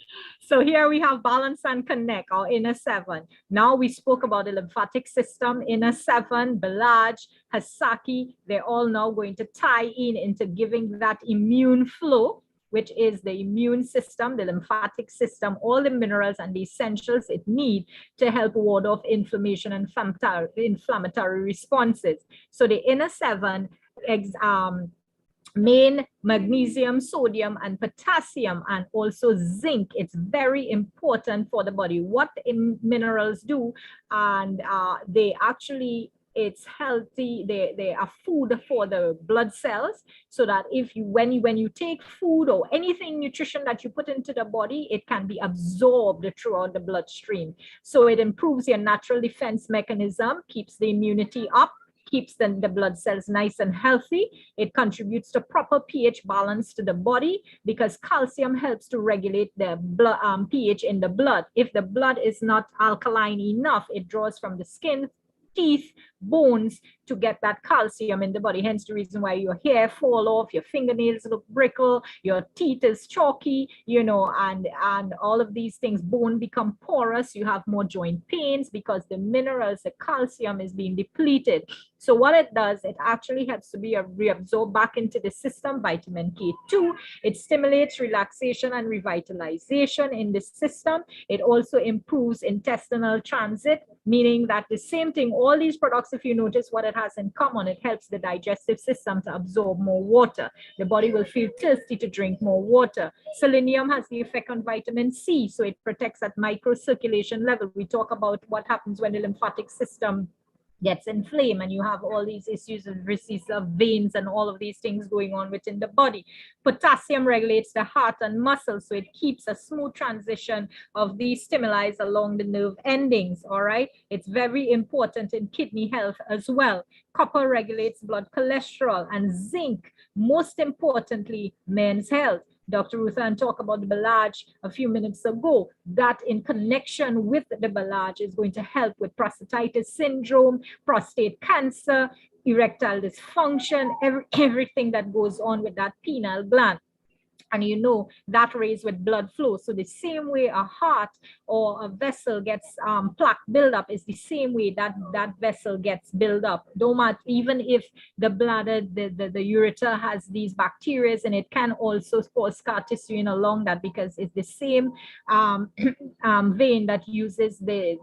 So here we have Balance and Connect, our inner seven. Now we spoke about the lymphatic system, inner seven, Belage, Hasaki. They're all now going to tie into giving that immune flow, which is the immune system, the lymphatic system, all the minerals and the essentials it needs to help ward off inflammation and inflammatory responses. So the inner seven, main magnesium, sodium, and potassium, and also zinc. It's very important for the body. What minerals do, and they actually, it's healthy. They are food for the blood cells, so that if you when you take food or anything nutrition that you put into the body, it can be absorbed throughout the bloodstream. So it improves your natural defense mechanism, keeps the immunity up, keeps the blood cells nice and healthy. It contributes to proper pH balance to the body, because calcium helps to regulate the blood, pH in the blood. If the blood is not alkaline enough, it draws from the skin, teeth, bones to get that calcium in the body. Hence the reason why your hair fall off, your fingernails look brittle, your teeth is chalky, you know, and all of these things. Bone become porous, you have more joint pains, because the minerals, the calcium is being depleted. So what it does, it actually helps to be reabsorbed back into the system. Vitamin K2, it stimulates relaxation and revitalization in the system. It also improves intestinal transit, meaning that the same thing, all these products, if you notice what it has in common, it helps the digestive system to absorb more water. The body will feel thirsty to drink more water. Selenium has the effect on vitamin C, so it protects at microcirculation level. We talk about what happens when the lymphatic system gets inflamed, and you have all these issues with disease of veins and all of these things going on within the body. Potassium regulates the heart and muscles, so it keeps a smooth transition of these stimuli along the nerve endings. All right, it's very important in kidney health as well. Copper regulates blood cholesterol, and zinc, most importantly, men's health. Dr. Ruthan talked about the Balaj a few minutes ago. That in connection with the Balaj is going to help with prostatitis syndrome, prostate cancer, erectile dysfunction, everything that goes on with that pineal gland. And you know that raised with blood flow. So the same way a heart or a vessel gets plaque buildup is the same way that that vessel gets built up. Don't matter, even if the bladder, the ureter has these bacteria, and it can also cause scar tissue along that, because it's the same vein that uses the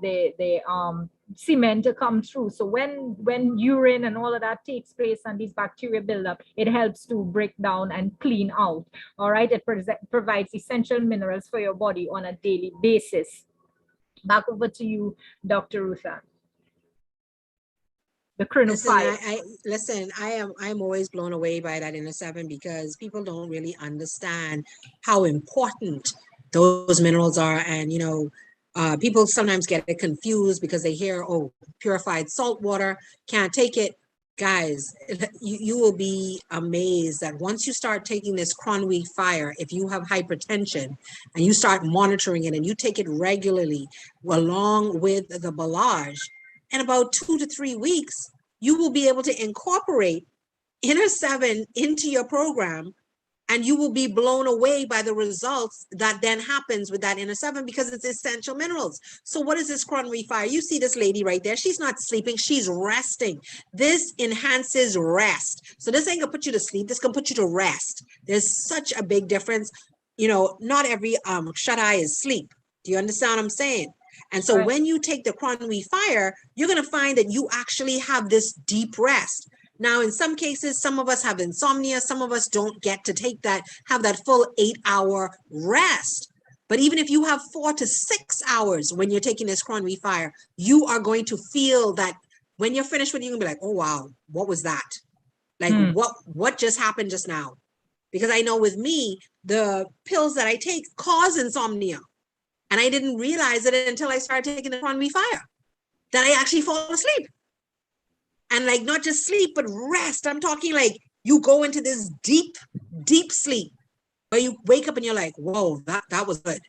cement to come through. So when urine and all of that takes place and these bacteria build up, it helps to break down and clean out. All right, it provides essential minerals for your body on a daily basis. Back over to you, Dr. Ruthan. The chronophile. Listen, I'm always blown away by that inner seven, because people don't really understand how important those minerals are. And you know, people sometimes get confused because they hear, oh, purified salt water, can't take it. Guys, you will be amazed that once you start taking this Cronwy Fire, if you have hypertension and you start monitoring it and you take it regularly along with the Balaj, in about 2 to 3 weeks, you will be able to incorporate inner seven into your program, and you will be blown away by the results that then happens with that inner seven, because it's essential minerals. So what is this Cronwy Fire? You see this lady right there. She's not sleeping. She's resting. This enhances rest. So this ain't gonna put you to sleep. This can put you to rest. There's such a big difference. You know, not every shut eye is sleep. Do you understand what I'm saying? And so when you take the Cronwy Fire, you're going to find that you actually have this deep rest. Now, in some cases, some of us have insomnia. Some of us don't get to have that full 8-hour rest. But even if you have 4 to 6 hours when you're taking this Cronwy Fire, you are going to feel that when you're finished with it, you're going to be like, oh, wow, what was that? Like, what just happened just now? Because I know with me, the pills that I take cause insomnia. And I didn't realize it until I started taking the Cronwy Fire, that I actually fall asleep. And like, not just sleep, but rest. I'm talking like you go into this deep, deep sleep where you wake up and you're like, whoa, that was good.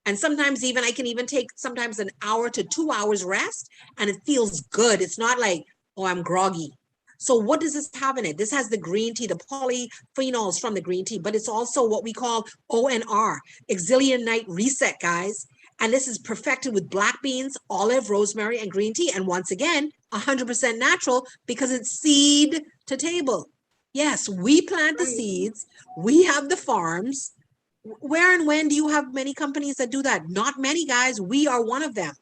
And sometimes even I can even take sometimes an hour to 2 hours rest, and it feels good. It's not like, oh, I'm groggy. So what does this have in it? This has the green tea, the polyphenols from the green tea, but it's also what we call ONR, Exilian Night Reset, guys. And this is perfected with black beans, olive, rosemary, and green tea. And once again, 100% natural, because it's seed to table. Yes, we plant the seeds. We have the farms. Where and when do you have many companies that do that? Not many, guys. We are one of them.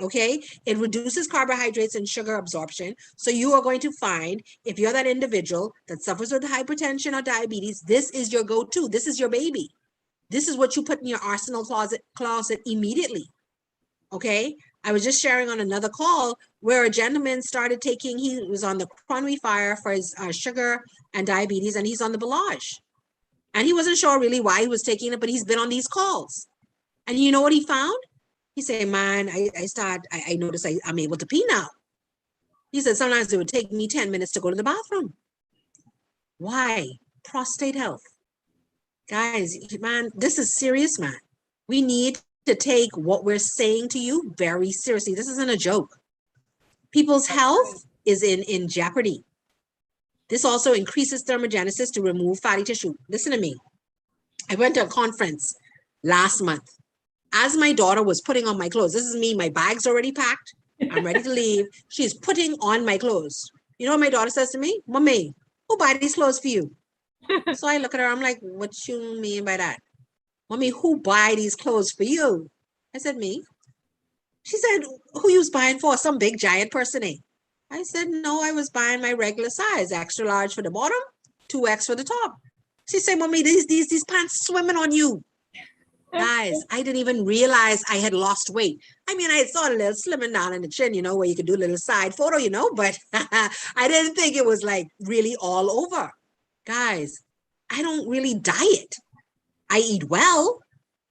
Okay, it reduces carbohydrates and sugar absorption. So you are going to find, if you're that individual that suffers with hypertension or diabetes, this is your go-to. This is your baby. This is what you put in your arsenal closet immediately. Okay, I was just sharing on another call where a gentleman started taking, he was on the Cronwy Fire for his sugar and diabetes, and he's on the Balaj. And he wasn't sure really why he was taking it, but he's been on these calls. And you know what he found? He said, man, I noticed I'm able to pee now. He said, sometimes it would take me 10 minutes to go to the bathroom. Why? Prostate health. Guys, man, this is serious, man. We need to take what we're saying to you very seriously. This isn't a joke. People's health is in jeopardy. This also increases thermogenesis to remove fatty tissue. Listen to me. I went to a conference last month. As my daughter was putting on my clothes, this is me, my bag's already packed. I'm ready to leave. She's putting on my clothes. You know what my daughter says to me? Mommy, who buy these clothes for you? So I look at her, I'm like, what you mean by that? Mommy, who buy these clothes for you? I said, me. She said, who you was buying for? Some big giant person, eh? I said, no, I was buying my regular size, extra large for the bottom, 2X for the top. She said, Mommy, these pants swimming on you. Guys, I didn't even realize I had lost weight. I mean, I saw a little slimming down in the chin, where you could do a little side photo, but I didn't think it was like really all over. Guys, I don't really diet. I eat well.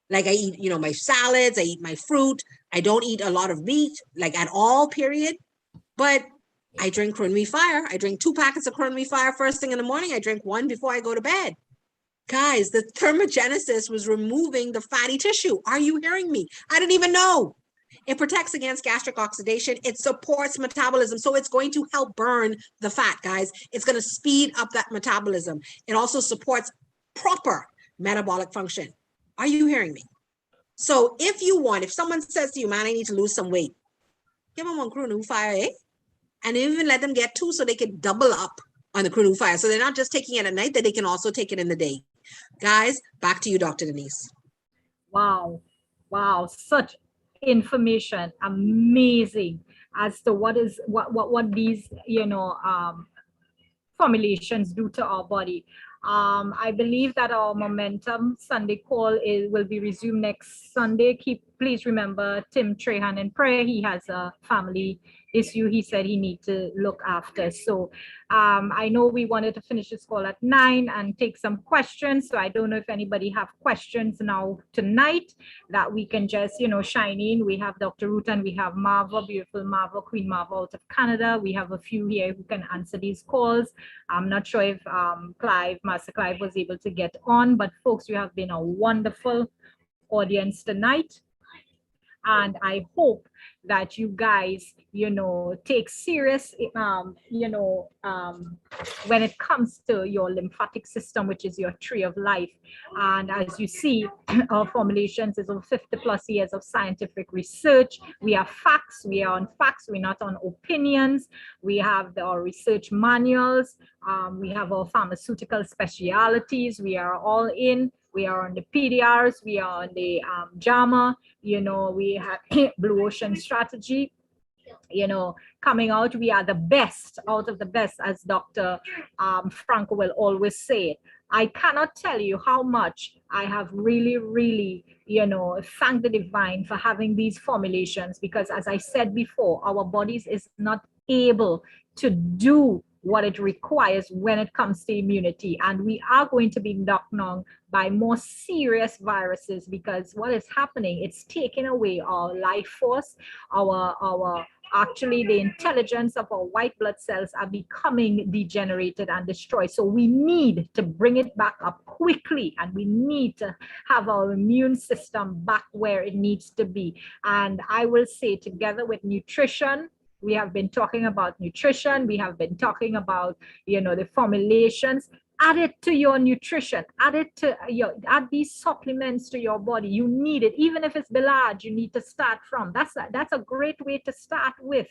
Like I eat, my salads, I eat my fruit. I don't eat a lot of meat, like at all, period. But I drink Crown Fire. I drink 2 packets of Crown Fire first thing in the morning. I drink 1 before I go to bed. Guys, the thermogenesis was removing the fatty tissue. Are you hearing me? I didn't even know. It protects against gastric oxidation. It supports metabolism. So it's going to help burn the fat, guys. It's going to speed up that metabolism. It also supports proper metabolic function. Are you hearing me? So if someone says to you, man, I need to lose some weight, give them 1 Crown Fire, eh? And even let them get 2 so they can double up on the Crown Fire. So they're not just taking it at night, that they can also take it in the day. Guys, back to you, Dr. Denise. Wow. Wow. Such information. Amazing as to what these, formulations do to our body. I believe that our Momentum Sunday call will be resumed next Sunday. Please remember Tim Trahan in prayer. He has a family issue he said he needs to look after. So I know we wanted to finish this call at 9 and take some questions. So I don't know if anybody have questions now tonight that we can just, shine in. We have Dr. Ruth and we have Marva, beautiful Marva, Queen Marva out of Canada. We have a few here who can answer these calls. I'm not sure if Master Clive was able to get on, but folks, you have been a wonderful audience tonight. And I hope that you guys, take serious, when it comes to your lymphatic system, which is your tree of life. And as you see, our formulations is over 50 plus years of scientific research. We are facts. We are on facts. We're not on opinions. We have our research manuals. We have our pharmaceutical specialities. We are all in. We are on the PDRs. We are on the JAMA. We have Blue Ocean Strategy. Coming out, we are the best out of the best, as Dr. Franco will always say. I cannot tell you how much I have really, really, thanked the divine for having these formulations, because as I said before, our bodies is not able to do what it requires when it comes to immunity. And we are going to be knocked down by more serious viruses, because what is happening, it's taking away our life force, actually the intelligence of our white blood cells are becoming degenerated and destroyed. So we need to bring it back up quickly, and we need to have our immune system back where it needs to be. And I will say, together with nutrition, we have been talking about nutrition. We have been talking about, the formulations. Add it to your nutrition. Add these supplements to your body. You need it, even if it's Bilage. You need to start from. That's a great way to start with,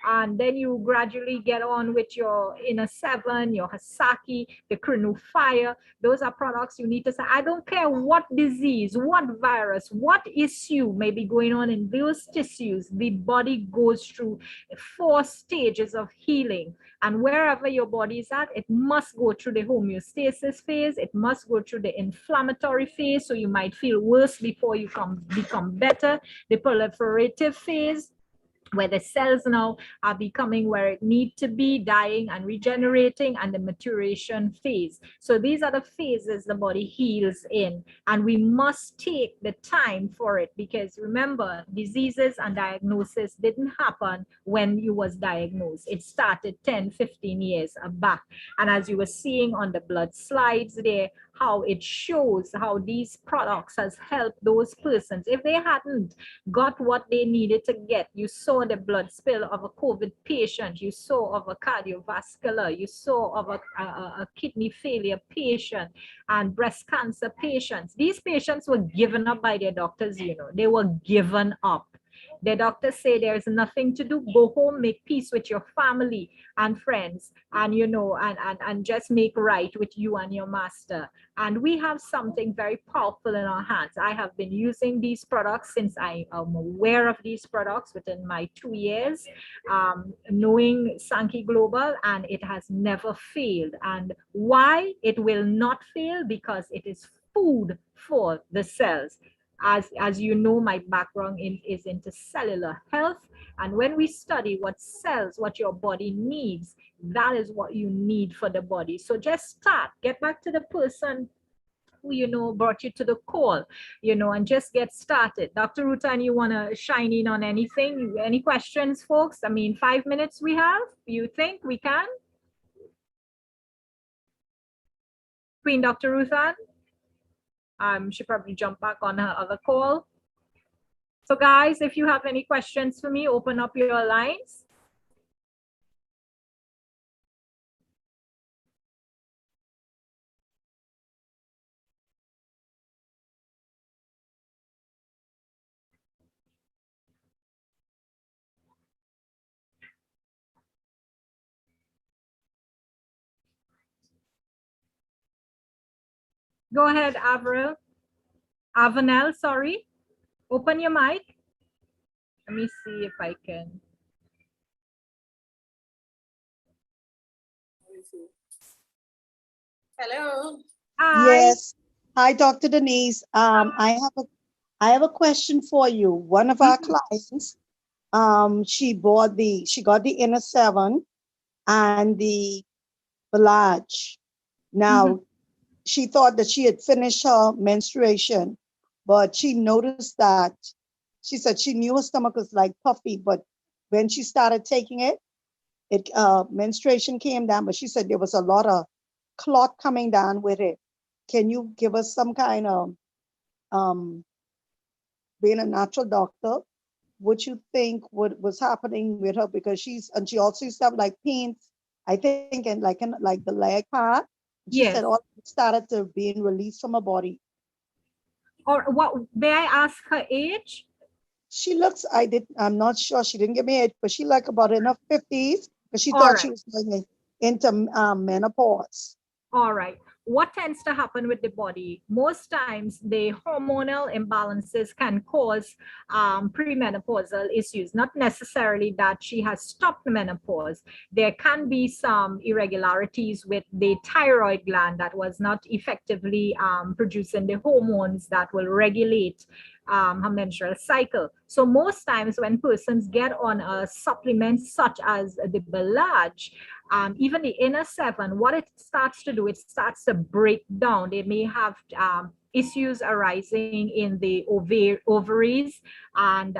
and then you gradually get on with your Inner 7, your Hasaki, the Krinu Fire. Those are products you need to say. I don't care what disease, what virus, what issue may be going on in those tissues. The body goes through 4 stages of healing. And wherever your body is at, it must go through the homeostasis phase. It must go through the inflammatory phase. So you might feel worse before you become better. The proliferative phase, where the cells now are becoming where it need to be, dying and regenerating, and the maturation phase. So these are the phases the body heals in, and we must take the time for it, because remember, diseases and diagnosis didn't happen when you was diagnosed. It started 10, 15 years back. And as you were seeing on the blood slides there, how it shows how these products has helped those persons. If they hadn't got what they needed to get, you saw the blood spill of a COVID patient, you saw of a cardiovascular, you saw of a kidney failure patient and breast cancer patients. These patients were given up by their doctors, they were given up. The doctors say there's nothing to do. Go home, make peace with your family and friends, and and just make right with you and your master. And we have something very powerful in our hands. I have been using these products since I am aware of these products within my 2 years, knowing Sankey Global, and it has never failed. And why it will not fail? Because it is food for the cells. As you know, my background is into cellular health. And when we study what cells, what your body needs, that is what you need for the body. So just start, get back to the person who, brought you to the call, and just get started. Dr. Rutan, you want to shine in on anything? Any questions, folks? I mean, 5 minutes we have. You think we can? Queen Dr. Ruthan? She probably jumped back on her other call. So guys, if you have any questions for me, open up your lines. Go ahead, Avril. Avanel, sorry. Open your mic. Let me see if I can. Hello. Hi. Yes. Hi, Dr. Denise. I have a question for you. One of our clients, she got the inner seven and the Belage. Now, she thought that she had finished her menstruation, but she noticed that she said she knew her stomach was like puffy, but when she started taking it, menstruation came down, but she said there was a lot of clot coming down with it. Can you give us some kind of, um, being a natural doctor, what you think what was happening with her? Because she also used to have like pains, I think, in like the leg part. And she said Yes. all it started to being released from her body. Or what, may I ask her age? I'm not sure, she didn't give me age, but she like about in her 50s, because she All thought she right. was going into menopause. All right. What tends to happen with the body? Most times, the hormonal imbalances can cause premenopausal issues. Not necessarily that she has stopped menopause. There can be some irregularities with the thyroid gland that was not effectively producing the hormones that will regulate her menstrual cycle. So most times when persons get on a supplement such as the Belage, even the inner seven, what it starts to do, it starts to break down. They may have issues arising in the ovaries, and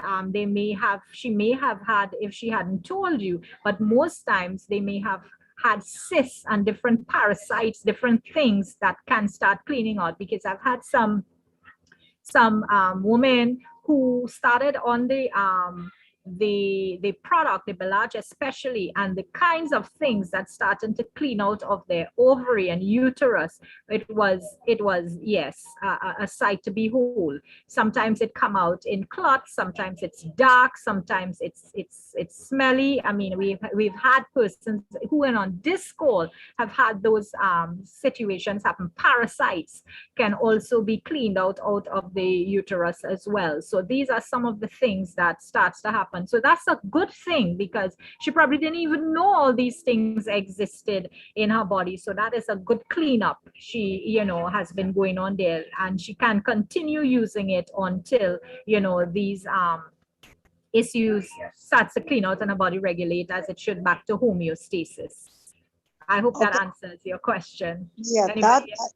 she may have had, if she hadn't told you, but most times they may have had cysts and different parasites, different things that can start cleaning out. Because I've had some women who started on the product, the Belage especially, and the kinds of things that started to clean out of their ovary and uterus. It was yes, a sight to behold. Sometimes it come out in clots, sometimes it's dark, sometimes it's smelly. I mean, we've had persons who went on this call have had those situations happen. Parasites can also be cleaned out of the uterus as well. So these are some of the things that starts to happen. So that's a good thing, because she probably didn't even know all these things existed in her body. So that is a good cleanup she has been going on there, and she can continue using it until these issues starts to clean out and her body regulate as it should, back to homeostasis. I hope that Okay. answers your question. Yeah, Anybody else?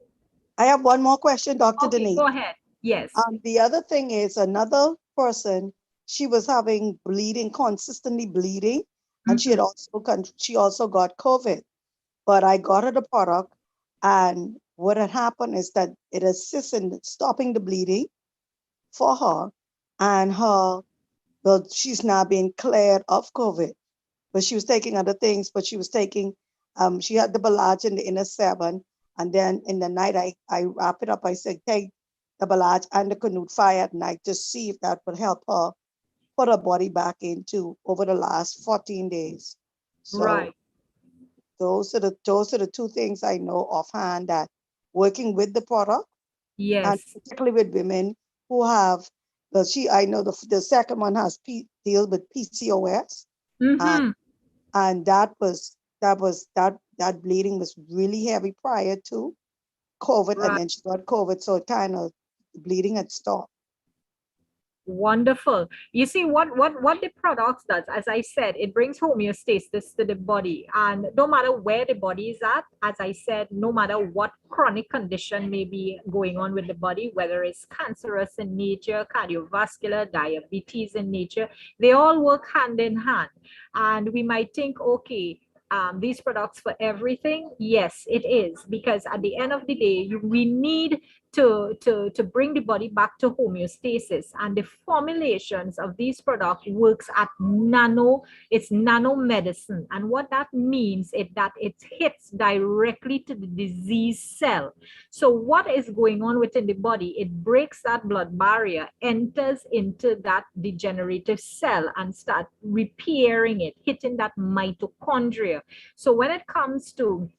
I have one more question, Dr. Okay, Denise. go ahead. Yes. The other thing is another person, she was having bleeding, consistently bleeding, and she also got COVID. But I got her the product, and what had happened is that it assists in stopping the bleeding for her, and she's now being cleared of COVID. But she was taking other things, but she had the Belage in the inner seven, and then in the night I wrap it up. I said, take the Belage and the Canute Fire at night to see if that would help her put her body back into over the last 14 days. So Right. those are the two things I know offhand, that working with the product, and Yes. particularly with women who have I know the second one deals with PCOS, Mm-hmm. and that bleeding was really heavy prior to COVID, and Right. then she got COVID, so it kind of bleeding had stopped. Wonderful. You see what the products does, as I said, it brings homeostasis to the body. And no matter where the body is at, as I said, no matter what chronic condition may be going on with the body, whether it's cancerous in nature, cardiovascular, diabetes in nature, they all work hand in hand. And we might think, okay, these products for everything. Yes, it is, because at the end of the day, we need to bring the body back to homeostasis, and the formulations of these products works at it's nano medicine. And what that means is that it hits directly to the disease cell. So what is going on within the body, it breaks that blood barrier, enters into that degenerative cell and start repairing it, hitting that mitochondria. So when it comes to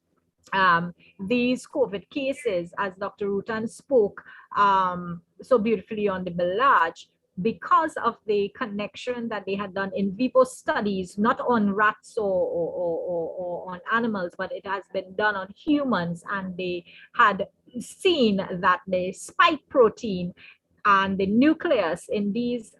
these COVID cases, as Dr. Rutan spoke so beautifully on the Belage, because of the connection that they had done in vivo studies, not on rats or on animals, but it has been done on humans, and they had seen that the spike protein and the nucleus in these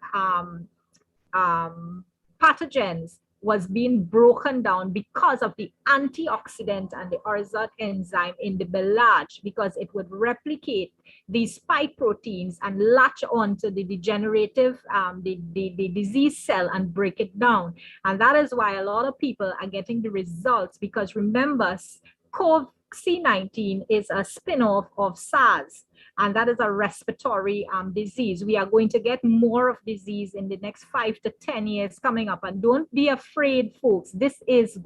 pathogens was being broken down because of the antioxidant and the arousal enzyme in the belage, because it would replicate these spike proteins and latch onto the degenerative, the disease cell and break it down. And that is why a lot of people are getting the results, because remember, COVID-19 is a spin-off of SARS, and that is a respiratory disease. We are going to get more of disease in the next 5 to 10 years coming up. And don't be afraid, folks. This is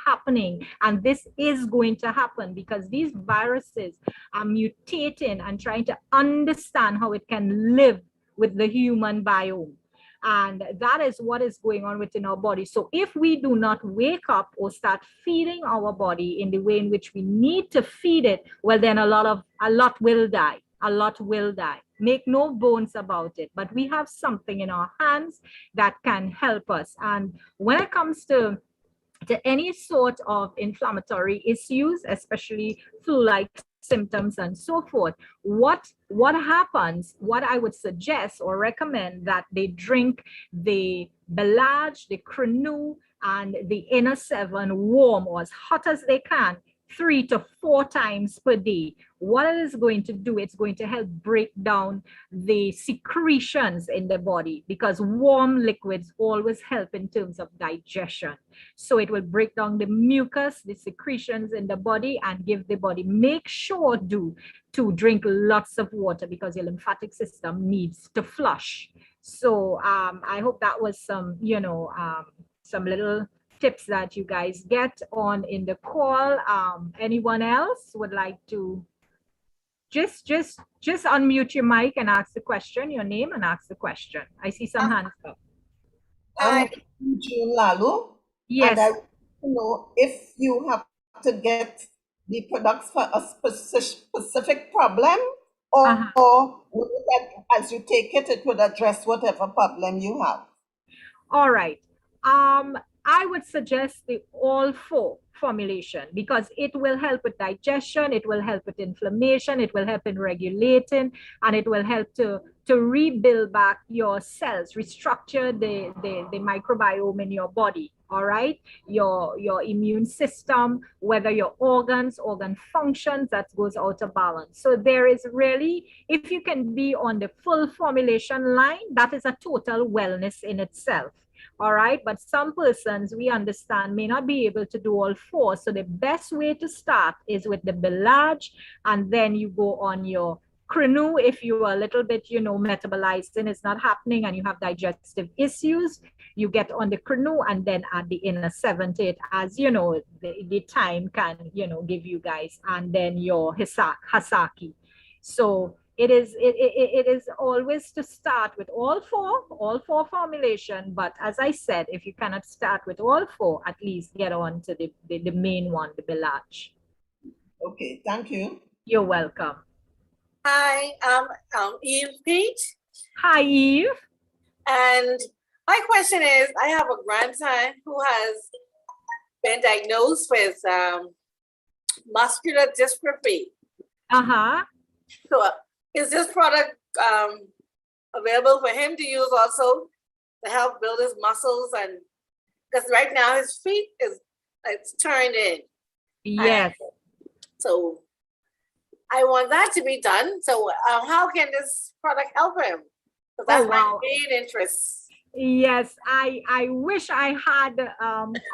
happening, and this is going to happen because these viruses are mutating and trying to understand how it can live with the human biome. And that is what is going on within our body. So if we do not wake up or start feeding our body in the way in which we need to feed it, well, then a lot will die. A lot will die. Make no bones about it. But we have something in our hands that can help us. And when it comes to any sort of inflammatory issues, especially flu-like symptoms and so forth, what happens, what I would suggest or recommend, that they drink the Belage, the Crenu, and the Inner 7 warm or as hot as they can, 3 to 4 times per day. What it is going to do, it's going to help break down the secretions in the body, because warm liquids always help in terms of digestion. So it will break down the mucus, the secretions in the body, and give the body, make sure to drink lots of water, because your lymphatic system needs to flush. So I hope that was some, some little tips that you guys get on in the call. Anyone else would like to just unmute your mic and ask the question, your name, and ask the question. I see some hands up. I'm June Lalu. Yes. And I want to know if you have to get the products for a specific problem, or as you take it, it would address whatever problem you have. All right. I would suggest the all 4 formulation, because it will help with digestion, it will help with inflammation, it will help in regulating, and it will help to rebuild back your cells, restructure the microbiome in your body. All right, your immune system, whether your organ functions, that goes out of balance. So there is really, if you can be on the full formulation line, that is a total wellness in itself. All right, but some persons, we understand, may not be able to do all 4. So the best way to start is with the Belage, and then you go on your Crenu if you are a little bit, metabolizing is not happening and you have digestive issues. You get on the Crenu, and then add the Inner 7 to it, as the time can give you guys, and then your Hasaki. So it is always to start with all four formulation. But as I said, if you cannot start with all 4, at least get on to the main one, the Belage. Okay, thank you. You're welcome. Hi, I'm Eve Page. Hi, Eve. And my question is, I have a grandson who has been diagnosed with muscular dystrophy. Uh-huh. So is this product available for him to use also to help build his muscles, and because right now his feet is it's turned in. Yes. And so I want that to be done. So how can this product help him? Because that's my main interest. Yes, I wish I had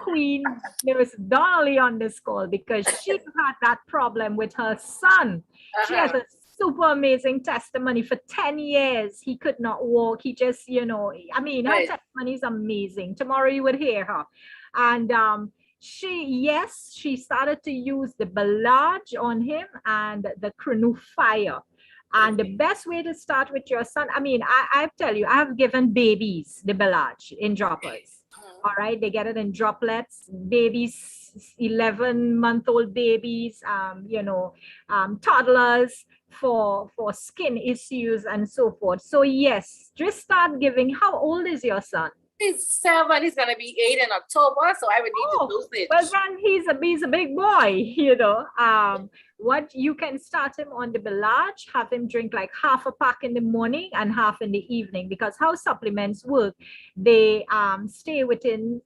Queen Miss Donnelly on this call, because she had that problem with her son. She has a super amazing testimony. For 10 years, he could not walk. He just, I mean, her testimony is amazing. Tomorrow you would hear her. And she started to use the Balage on him and the Crenu Fire. And the best way to start with your son, I mean, I tell you, I have given babies the Balage in droppers. All right, they get it in droplets. Babies, 11-month-old babies, toddlers for skin issues and so forth. So yes, just start giving. How old is your son? He's 7. He's gonna be 8 in October, so I would need to dosage. Well, then he's a big boy, What you can start him on the Balage, have him drink like half a pack in the morning and half in the evening, because how supplements work, they stay within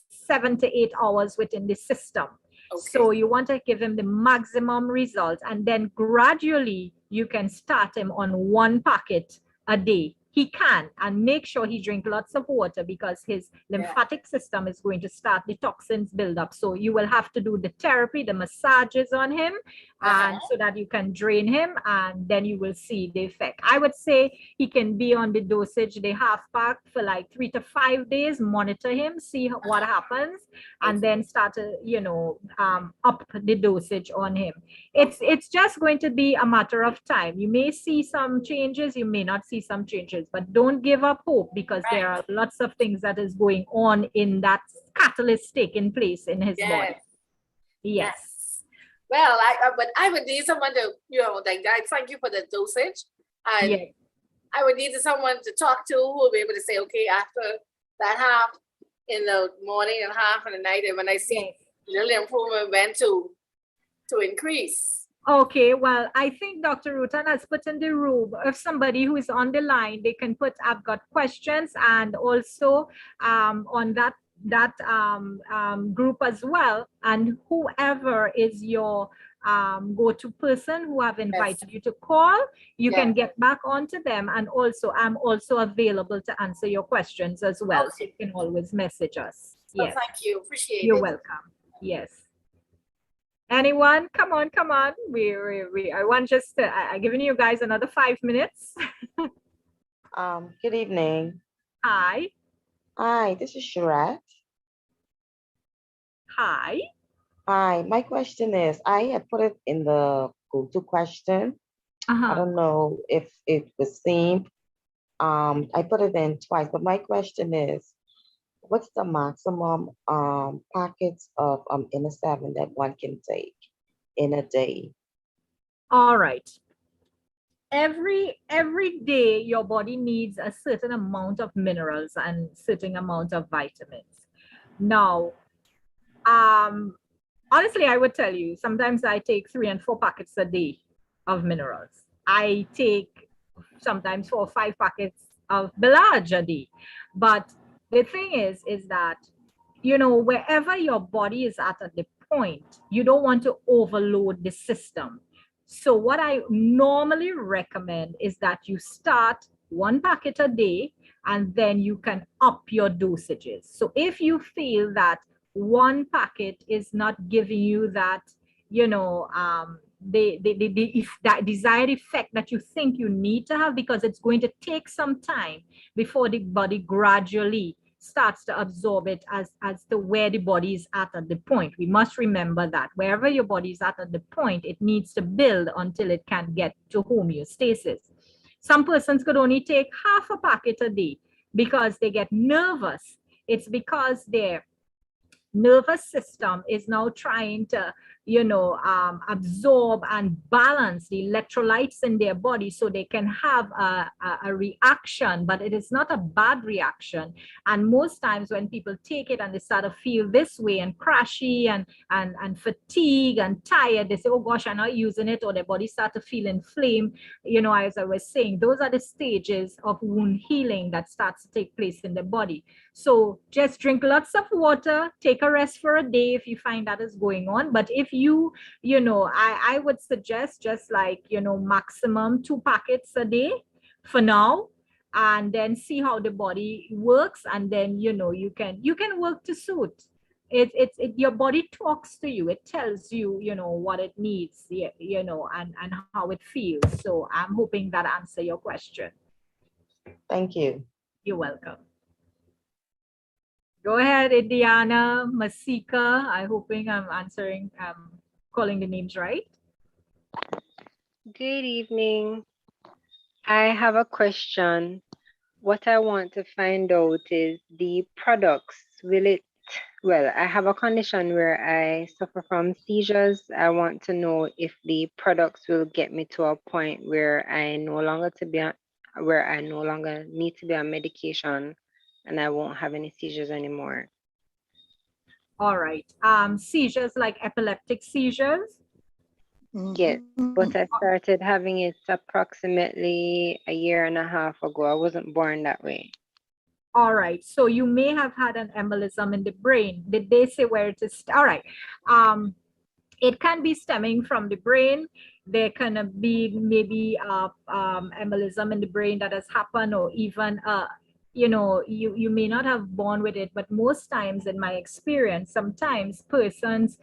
7 to 8 hours within the system. Okay. So you want to give him the maximum results, and then gradually you can start him on 1 packet a day. He can, and make sure he drink lots of water, because his lymphatic system is going to start the toxins build up. So you will have to do the therapy, the massages on him, and so that you can drain him, and then you will see the effect. I would say he can be on the dosage, the half pack, for like 3 to 5 days, monitor him, see what happens, and then start to, up the dosage on him. It's just going to be a matter of time. You may see some changes, you may not see some changes, but don't give up hope, because there are lots of things that is going on in that catalyst taking place in his body. Yes. Well, but I would need someone to, like that. Thank you for the dosage. And I would need someone to talk to who will be able to say, okay, after that half in the morning and half in the night, and when I see little improvement, when to increase. Okay, well, I think Dr. Rutan has put in the room, if somebody who is on the line, they can put, I've got questions, and also on that group as well, and whoever is your go-to person who have invited you to call, you can get back onto them, and also I'm also available to answer your questions as well. So you can always message us. Yes. Oh, thank you. Appreciate it. You're welcome. Yes. Anyone? Come on. I want just I'm giving you guys another 5 minutes. Good evening. Hi. Hi, this is Sharat. Hi. Hi, my question is, I had put it in the go-to question. I don't know if it was seen. I put it in twice, but my question is, what's the maximum packets of Inner7 that one can take in a day? All right. Every day your body needs a certain amount of minerals and certain amount of vitamins. Now, honestly, I would tell you, sometimes I take 3 and 4 packets a day of minerals. I take sometimes 4 or 5 packets of Balage a day. But the thing is that, wherever your body is at the point, you don't want to overload the system. So what I normally recommend is that you start 1 packet a day, and then you can up your dosages. So if you feel that 1 packet is not giving you that, that desired effect that you think you need to have, because it's going to take some time before the body gradually starts to absorb it as to where the body is at the point. We must remember that wherever your body is at the point, it needs to build until it can get to homeostasis. Some persons could only take half a packet a day because they get nervous. It's because nervous system is now trying to, absorb and balance the electrolytes in their body so they can have a reaction, but it is not a bad reaction. And most times when people take it and they start to feel this way and crashy and fatigue and tired, they say, oh gosh, I'm not using it, or their body start to feel inflamed. As I was saying, those are the stages of wound healing that starts to take place in the body. So just drink lots of water, take a rest for a day if you find that is going on. But if I would suggest just like, maximum 2 packets a day for now, and then see how the body works. And then, you can work to suit. Your body talks to you. It tells you, what it needs, and how it feels. So I'm hoping that answer your question. Thank you. You're welcome. Go ahead, Indiana, Masika. I'm hoping I'm calling the names right. Good evening. I have a question. What I want to find out is the products. I have a condition where I suffer from seizures. I want to know if the products will get me to a point where I no longer need to be on medication and I won't have any seizures anymore. All right. Seizures like epileptic seizures? Yes, but I started having it approximately 1.5 years ago. I wasn't born that way. All right. So you may have had an embolism in the brain. Did they say where it is? All right. It can be stemming from the brain. There can be maybe embolism in the brain that has happened, or even you may not have born with it, but most times in my experience, sometimes persons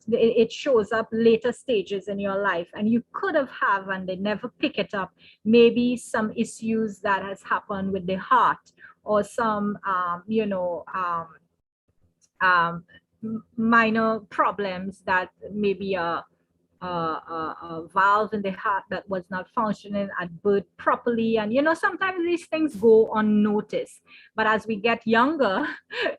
it shows up later stages in your life, and you could have and they never pick it up. Maybe some issues that has happened with the heart, or some minor problems, that maybe a valve in the heart that was not functioning at birth properly. And, sometimes these things go unnoticed. But as we get younger,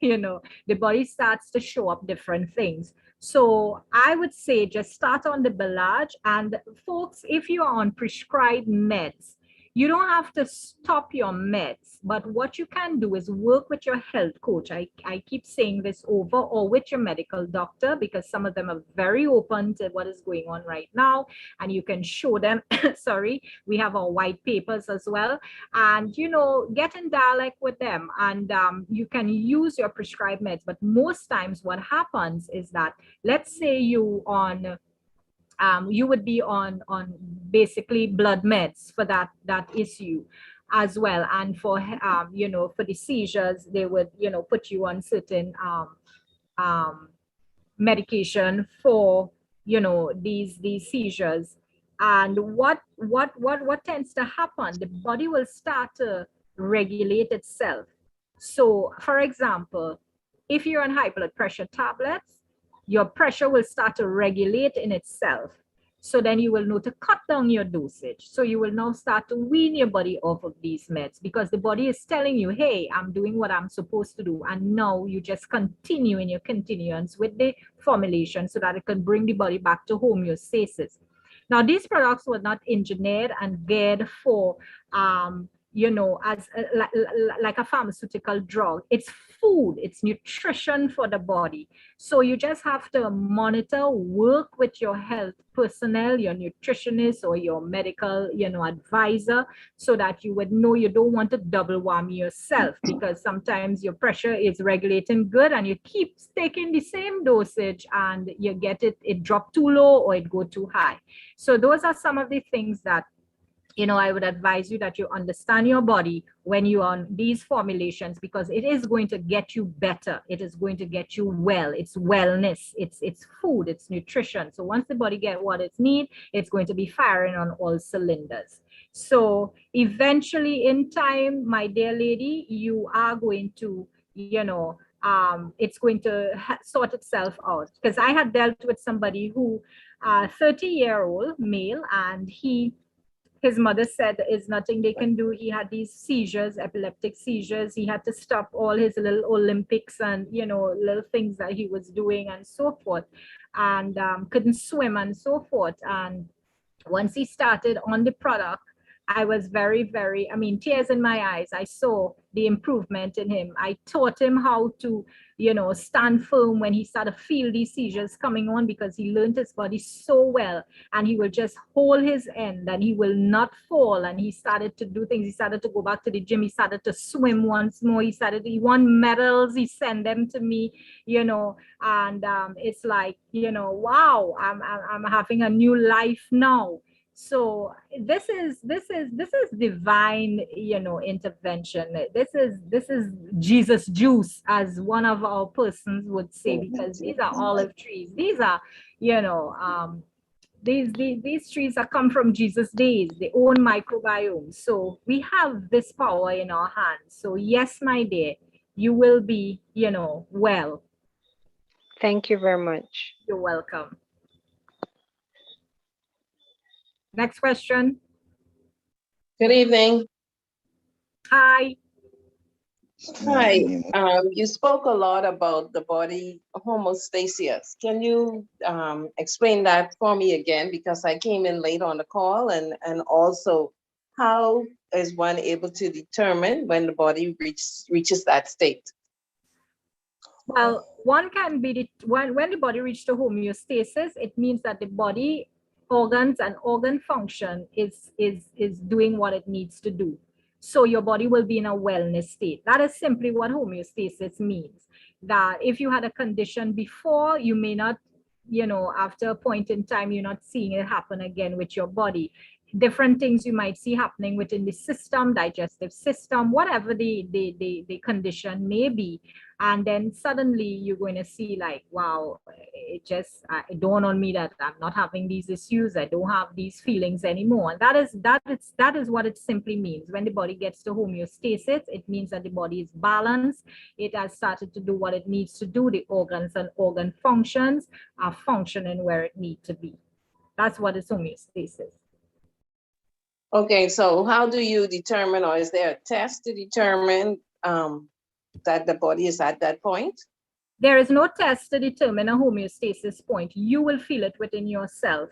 the body starts to show up different things. So I would say just start on the Belage. And folks, if you're on prescribed meds, you don't have to stop your meds, but what you can do is work with your health coach. I keep saying this over, or with your medical doctor, because some of them are very open to what is going on right now, and you can show them, sorry, we have our white papers as well, and, get in dialogue with them, and you can use your prescribed meds. But most times what happens is that, let's say you would be on basically blood meds for that issue as well. And for for the seizures, they would put you on certain medication for these seizures. And what tends to happen, the body will start to regulate itself. So for example, if you're on high blood pressure tablets, your pressure will start to regulate in itself. So then you will know to cut down your dosage. So you will now start to wean your body off of these meds, because the body is telling you, hey, I'm doing what I'm supposed to do. And now you just continue in your continuance with the formulation so that it can bring the body back to homeostasis. Now, these products were not engineered and geared for as like a pharmaceutical drug. It's food, it's nutrition for the body. So you just have to monitor, work with your health personnel, your nutritionist, or your medical advisor, so that you would know you don't want to double whammy yourself, because sometimes your pressure is regulating good and you keep taking the same dosage and you get it drop too low or it go too high. So those are some of the things that I would advise you, that you understand your body when you're on these formulations, because it is going to get you better. It is going to get you well. It's wellness. It's food. It's nutrition. So once the body get what it needs, it's going to be firing on all cylinders. So eventually, in time, my dear lady, you are going to, it's going to sort itself out. Because I had dealt with somebody who, 30-year-old male, and he his mother said there's nothing they can do. He had these seizures, epileptic seizures. He had to stop all his little Olympics and, you know, little things that he was doing and so forth, and couldn't swim and so forth. And once he started on the product, I was very, very, I mean, tears in my eyes. I saw the improvement in him. I taught him how to, you know, stand firm when he started to feel these seizures coming on, because he learned his body so well, and he will just hold his end and he will not fall. And he started to do things. He started to go back to the gym. He started to swim once more. He won medals. He sent them to me, you know, and it's like, you know, wow, I'm having a new life now. So this is divine, you know, intervention. This is Jesus juice, as one of our persons would say, because these are olive trees. These are, you know, these trees are come from Jesus' days, their own microbiome. So we have this power in our hands. So yes, my dear, you will be, you know, well. Thank you very much. You're welcome. Next question. Good evening. Hi. Hi. You spoke a lot about the body homeostasis. Can you explain that for me again? Because I came in late on the call, and also how is one able to determine when the body reaches that state? Well, one can be, when the body reaches the homeostasis, it means that the body organs and organ function is doing what it needs to do. So your body will be in a wellness state. That is simply what homeostasis means. That if you had a condition before, you may not, you know, after a point in time, you're not seeing it happen again with your body. Different things you might see happening within the system, digestive system, whatever the condition may be. And then suddenly you're going to see like, wow, it just dawned on me that I'm not having these issues. I don't have these feelings anymore. And that is what it simply means. When the body gets to homeostasis, it means that the body is balanced. It has started to do what it needs to do. The organs and organ functions are functioning where it needs to be. That's what is homeostasis. Okay, so how do you determine, or is there a test to determine that the body is at that point? There is no test to determine a homeostasis point. You will feel it within yourself.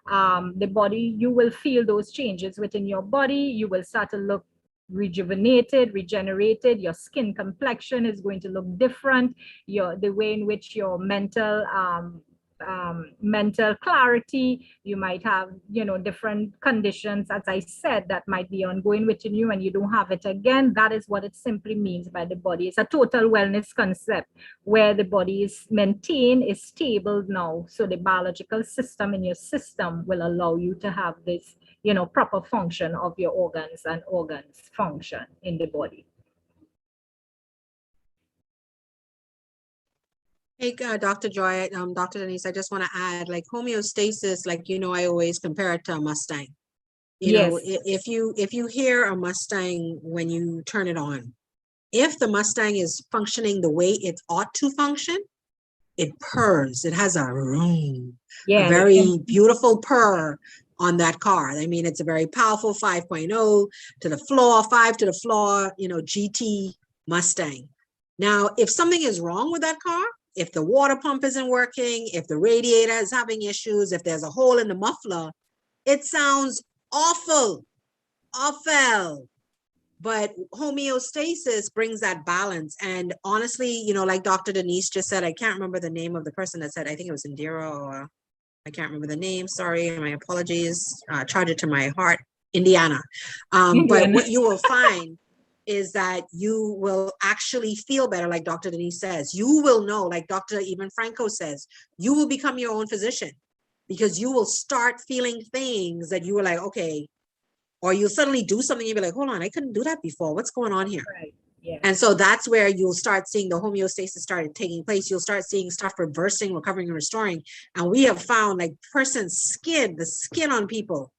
The body, you will feel those changes within your body. You will start to look rejuvenated, regenerated. Your skin complexion is going to look different. The way in which your mental clarity, you might have, you know, different conditions, as I said, that might be ongoing within you, and you don't have it again. That is what it simply means by the body. It's a total wellness concept where the body is maintained, is stable now. So the biological system in your system will allow you to have this, you know, proper function of your organs and organs function in the body. Hey, Dr. Joy, Dr. Denise, I just want to add, like homeostasis, like, you know, I always compare it to a Mustang. You know, if you hear a Mustang when you turn it on, if the Mustang is functioning the way it ought to function, it purrs. It has a very beautiful purr on that car. I mean, it's a very powerful 5.0 to the floor, 5 to the floor, you know, GT Mustang. Now, if something is wrong with that car, if the water pump isn't working, if the radiator is having issues, if there's a hole in the muffler, it sounds awful. But homeostasis brings that balance. And honestly, you know, like Dr. Denise just said, I can't remember the name of the person that said, I think it was Indira, or I can't remember the name. Sorry, my apologies. Charge it to my heart, Indiana. But what you will find is that you will actually feel better, like Dr. Denise says. You will know, like Dr. even Franco says, you will become your own physician, because you will start feeling things that you were like, okay, or you'll suddenly do something, you'll be like, hold on, I couldn't do that before. What's going on here? Right. Yeah. And so that's where you'll start seeing the homeostasis started taking place. You'll start seeing stuff reversing, recovering, and restoring. And we have found like person's skin, the skin on people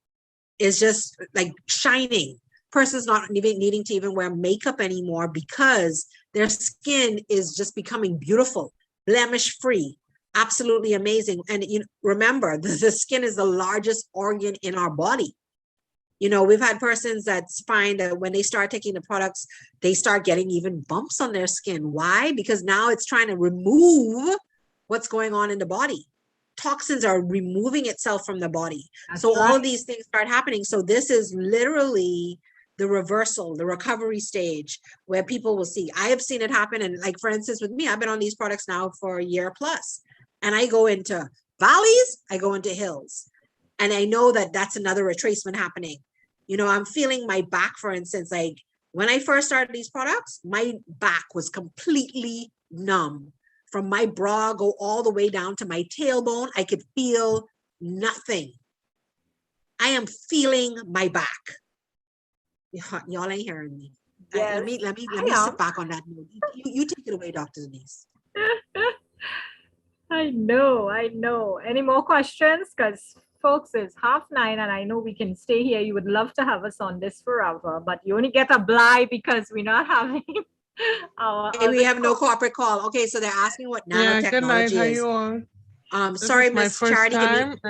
is just like shining. Person's not even needing to even wear makeup anymore, because their skin is just becoming beautiful, blemish free, absolutely amazing. And you know, remember, the skin is the largest organ in our body. You know, we've had persons that find that when they start taking the products, they start getting even bumps on their skin. Why? Because now it's trying to remove what's going on in the body. Toxins are removing itself from the body. So all of these things start happening. So this is literally the reversal, the recovery stage where people will see. I have seen it happen. And like, for instance, with me, I've been on these products now for a year plus, and I go into valleys, I go into hills. And I know that that's another retracement happening. You know, I'm feeling my back, for instance, like when I first started these products, my back was completely numb. From my bra, go all the way down to my tailbone, I could feel nothing. I am feeling my back. Y'all ain't hearing me. Yes, let me sit back on that note. You take it away, Dr. Denise. I know. Any more questions? Because folks, it's 9:30 and I know we can stay here. You would love to have us on this forever, but you only get a bly because we're not having our we have no corporate call. Okay, so they're asking what nanotechnology good night. How is. You all? Sorry, Miss Charity.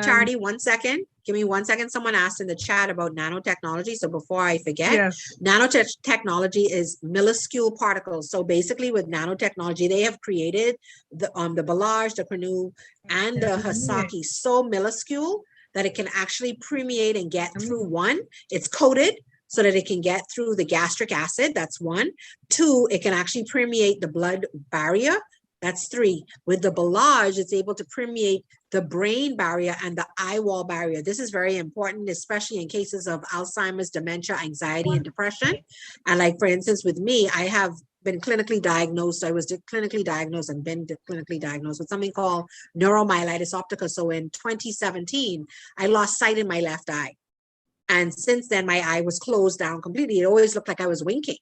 Charity, 1 second. Give me 1 second. Someone asked in the chat about nanotechnology. So before I forget, nanotechnology is minuscule particles. So basically with nanotechnology, they have created the Balaj, the Pernod, and the Hasaki so minuscule that it can actually permeate and get through. One, it's coated so that it can get through the gastric acid. That's one. Two, it can actually permeate the blood barrier. That's three. With the Balaj, it's able to permeate the brain barrier and the eye wall barrier. This is very important, especially in cases of Alzheimer's, dementia, anxiety, and depression. And like, for instance, with me, I have been clinically diagnosed. I was clinically diagnosed and been clinically diagnosed with something called neuromyelitis optica. So in 2017, I lost sight in my left eye. And since then, my eye was closed down completely. It always looked like I was winking.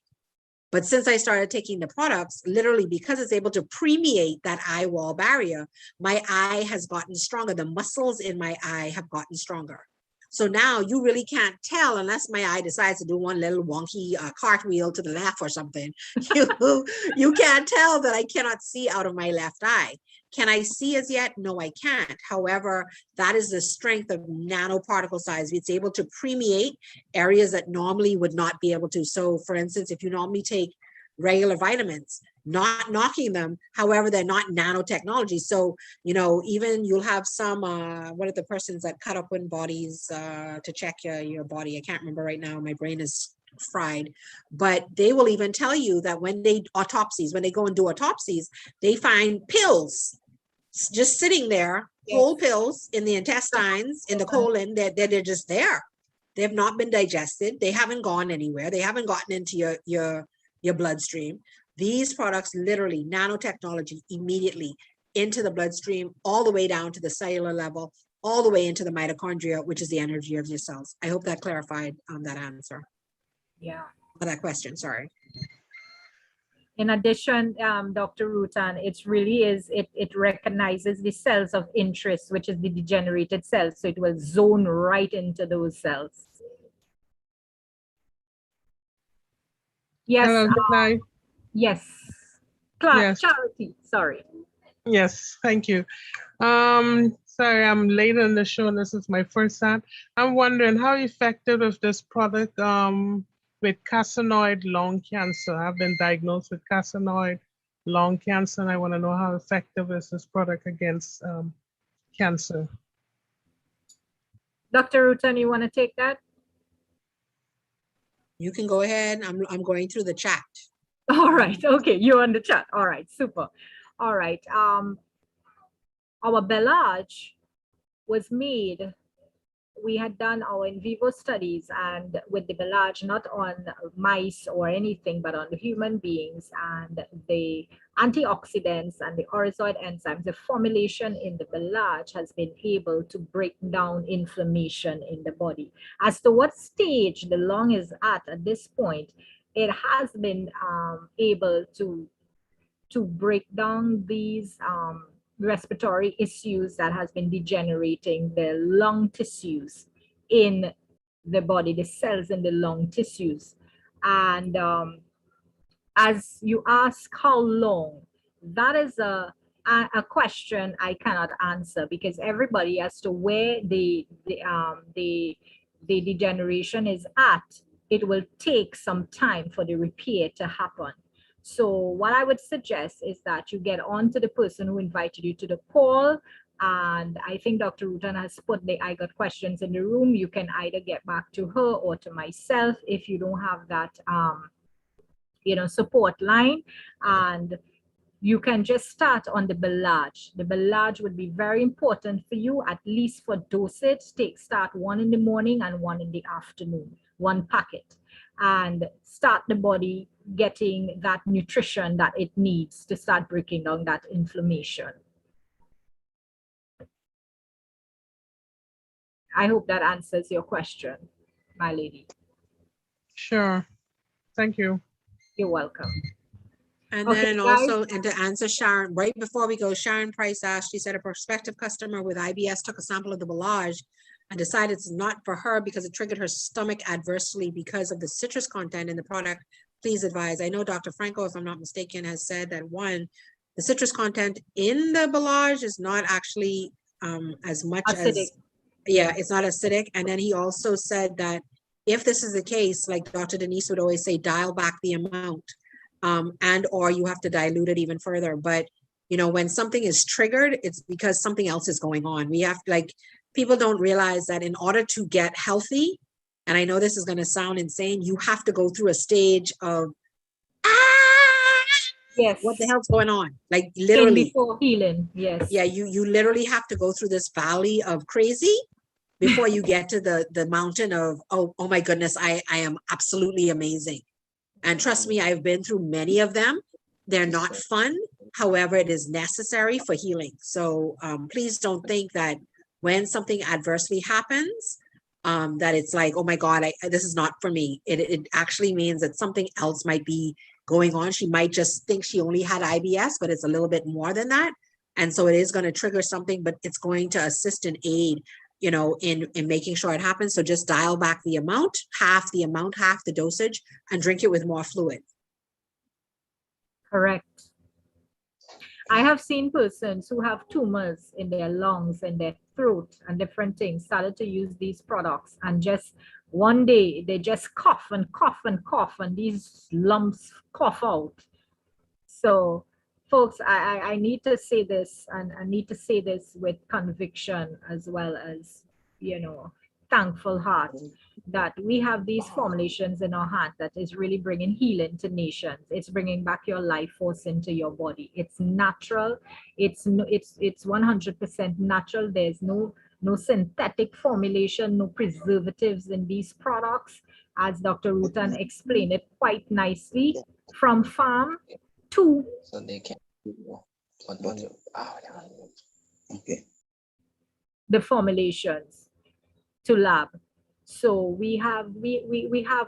But since I started taking the products, literally because it's able to permeate that eye wall barrier, my eye has gotten stronger. The muscles in my eye have gotten stronger. So now you really can't tell unless my eye decides to do one little wonky cartwheel to the left or something. You can't tell that I cannot see out of my left eye. Can I see as yet? No, I can't. However, that is the strength of nanoparticle size. It's able to permeate areas that normally would not be able to. So for instance, if you normally take regular vitamins, not knocking them, however, they're not nanotechnology. So, you know, even you'll have some, what are the persons that cut up in bodies to check your body? I can't remember right now. My brain is fried, but they will even tell you that when they go and do autopsies, they find pills just sitting there, whole pills in the intestines, in the colon, they're just there. They have not been digested. They haven't gone anywhere. They haven't gotten into your bloodstream. These products, literally nanotechnology, immediately into the bloodstream, all the way down to the cellular level, all the way into the mitochondria, which is the energy of your cells. I hope that clarified that answer. Yeah. Or that question, sorry. In addition, Dr. Rutan, it recognizes the cells of interest, which is the degenerated cells. So it will zone right into those cells. Yes. Hello, good night. Yes. Yes. Charity, sorry. Yes, thank you. Sorry, I'm late on the show. This is my first time. I'm wondering how effective is this product with carcinoid lung cancer. I've been diagnosed with carcinoid lung cancer, and I want to know how effective is this product against cancer. Dr. Rutan, you want to take that? You can go ahead. I'm going through the chat. All right. Okay, you're on the chat. All right, super. All right. Our Balaj was made. We had done our in vivo studies and with the Balaj, not on mice or anything, but on the human beings, and the antioxidants and the orozoid enzymes, the formulation in the Balaj has been able to break down inflammation in the body. As to what stage the lung is at this point, it has been able to break down these respiratory issues that has been degenerating the lung tissues in the body, the cells in the lung tissues. And as you ask how long, that is a question I cannot answer, because everybody, as to where the the degeneration is at, it will take some time for the repair to happen. So what I would suggest is that you get on to the person who invited you to the call. And I think Dr. Rutan has put the I got questions in the room. You can either get back to her or to myself if you don't have that support line. And you can just start on the Belage. The Belage would be very important for you, at least for dosage. Start one in the morning and one in the afternoon, one packet, and start the body getting that nutrition that it needs to start breaking down that inflammation. I hope that answers your question, my lady. Sure. Thank you. You're welcome. And then also, and to answer Sharon, right before we go, Sharon Price asked, she said a prospective customer with IBS took a sample of the Belage and decided it's not for her because it triggered her stomach adversely because of the citrus content in the product. Please advise. I know Dr. Franco, if I'm not mistaken, has said that one, the citrus content in the Belage is not actually as much acidic. It's not acidic. And then he also said that if this is the case, like Dr. Denise would always say, dial back the amount. And or you have to dilute it even further. But when something is triggered, it's because something else is going on. We have people don't realize that in order to get healthy, and I know this is going to sound insane, you have to go through a stage of yes, what the hell's going on? Like literally before healing. Yes. Yeah, you literally have to go through this valley of crazy before you get to the mountain of oh my goodness, I am absolutely amazing. And trust me, I've been through many of them. They're not fun. However, it is necessary for healing. So please don't think that when something adversely happens, that it's like, oh my God, this is not for me. It actually means that something else might be going on. She might just think she only had IBS, but it's a little bit more than that. And so it is going to trigger something, but it's going to assist and aid in making sure it happens. So just dial back the amount, half the dosage, and drink it with more fluid. Correct. I have seen persons who have tumors in their lungs and their throat and different things started to use these products, and just one day they just cough and cough and cough, and these lumps cough out. So folks, I need to say this, and I need to say this with conviction as well as, thankful heart, that we have these formulations in our hand that is really bringing healing to nations. It's bringing back your life force into your body. It's natural. It's 100% natural. There's no synthetic formulation, no preservatives in these products. As Dr. Rutan explained it quite nicely, from farm to so they can the formulations to lab. So we have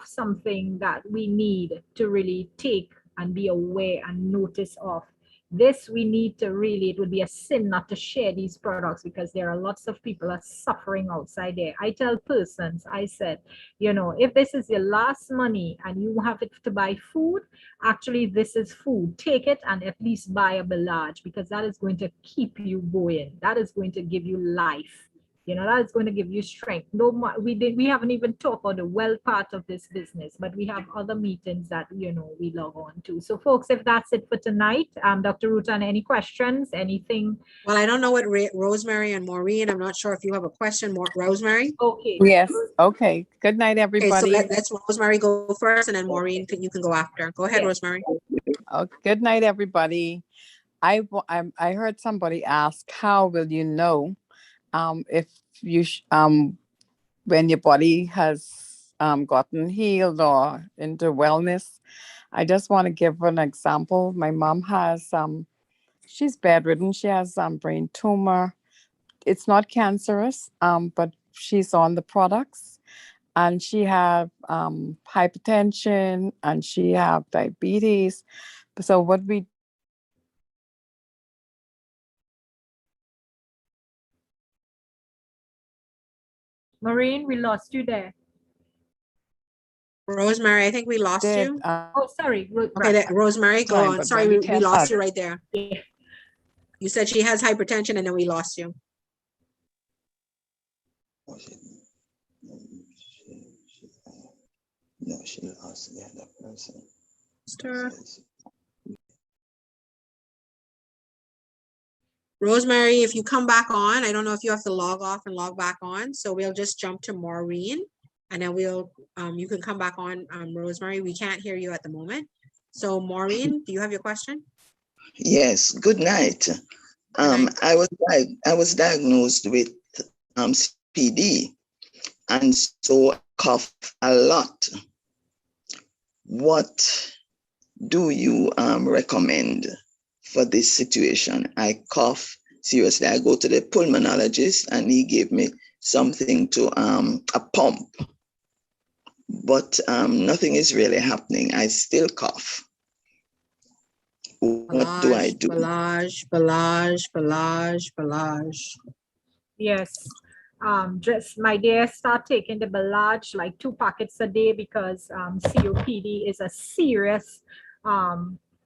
something that we need to really take and be aware and notice of. This we need to really, it would be a sin not to share these products, because there are lots of people are suffering outside there. I tell persons, I said, if this is your last money and you have it to buy food, actually this is food. Take it and at least buy a Belage, because that is going to keep you going. That is going to give you life. That is going to give you strength. No more, we haven't even talked about the well part of this business, but we have other meetings that, we log on to. So folks, if that's it for tonight, Dr. Rutan, any questions, anything? Well, I don't know what Rosemary and Maureen, I'm not sure if you have a question, Rosemary. Okay. Yes. Okay. Good night, everybody. Okay, so let's Rosemary go first, and then Maureen, you can go after. Go ahead, Yes. Rosemary. Oh, good night, everybody. I heard somebody ask, how will you know if you when your body has gotten healed or into wellness? I just want to give an example. My mom has she's bedridden. She has brain tumor. It's not cancerous, but she's on the products, and she have hypertension, and she have diabetes. So what we Maureen, we lost you there. Rosemary, I think we lost did, you. Oh, sorry. Okay, Rosemary, go fine, on. but Sorry, when we we lost test you her- right there. Yeah. You said she has hypertension, and then we lost you. No, she lost the other person. Rosemary, if you come back on, I don't know if you have to log off and log back on. So we'll just jump to Maureen and then we'll, you can come back on, Rosemary. We can't hear you at the moment. So Maureen, do you have your question? Yes, good night. I was diagnosed with CPD, and so I cough a lot. What do you recommend for this situation? I cough seriously. I go to the pulmonologist and he gave me something to a pump, but nothing is really happening. I still cough. What do I do? Balage. Yes. Just my dear, start taking the Balage like 2 packets a day because COPD is a serious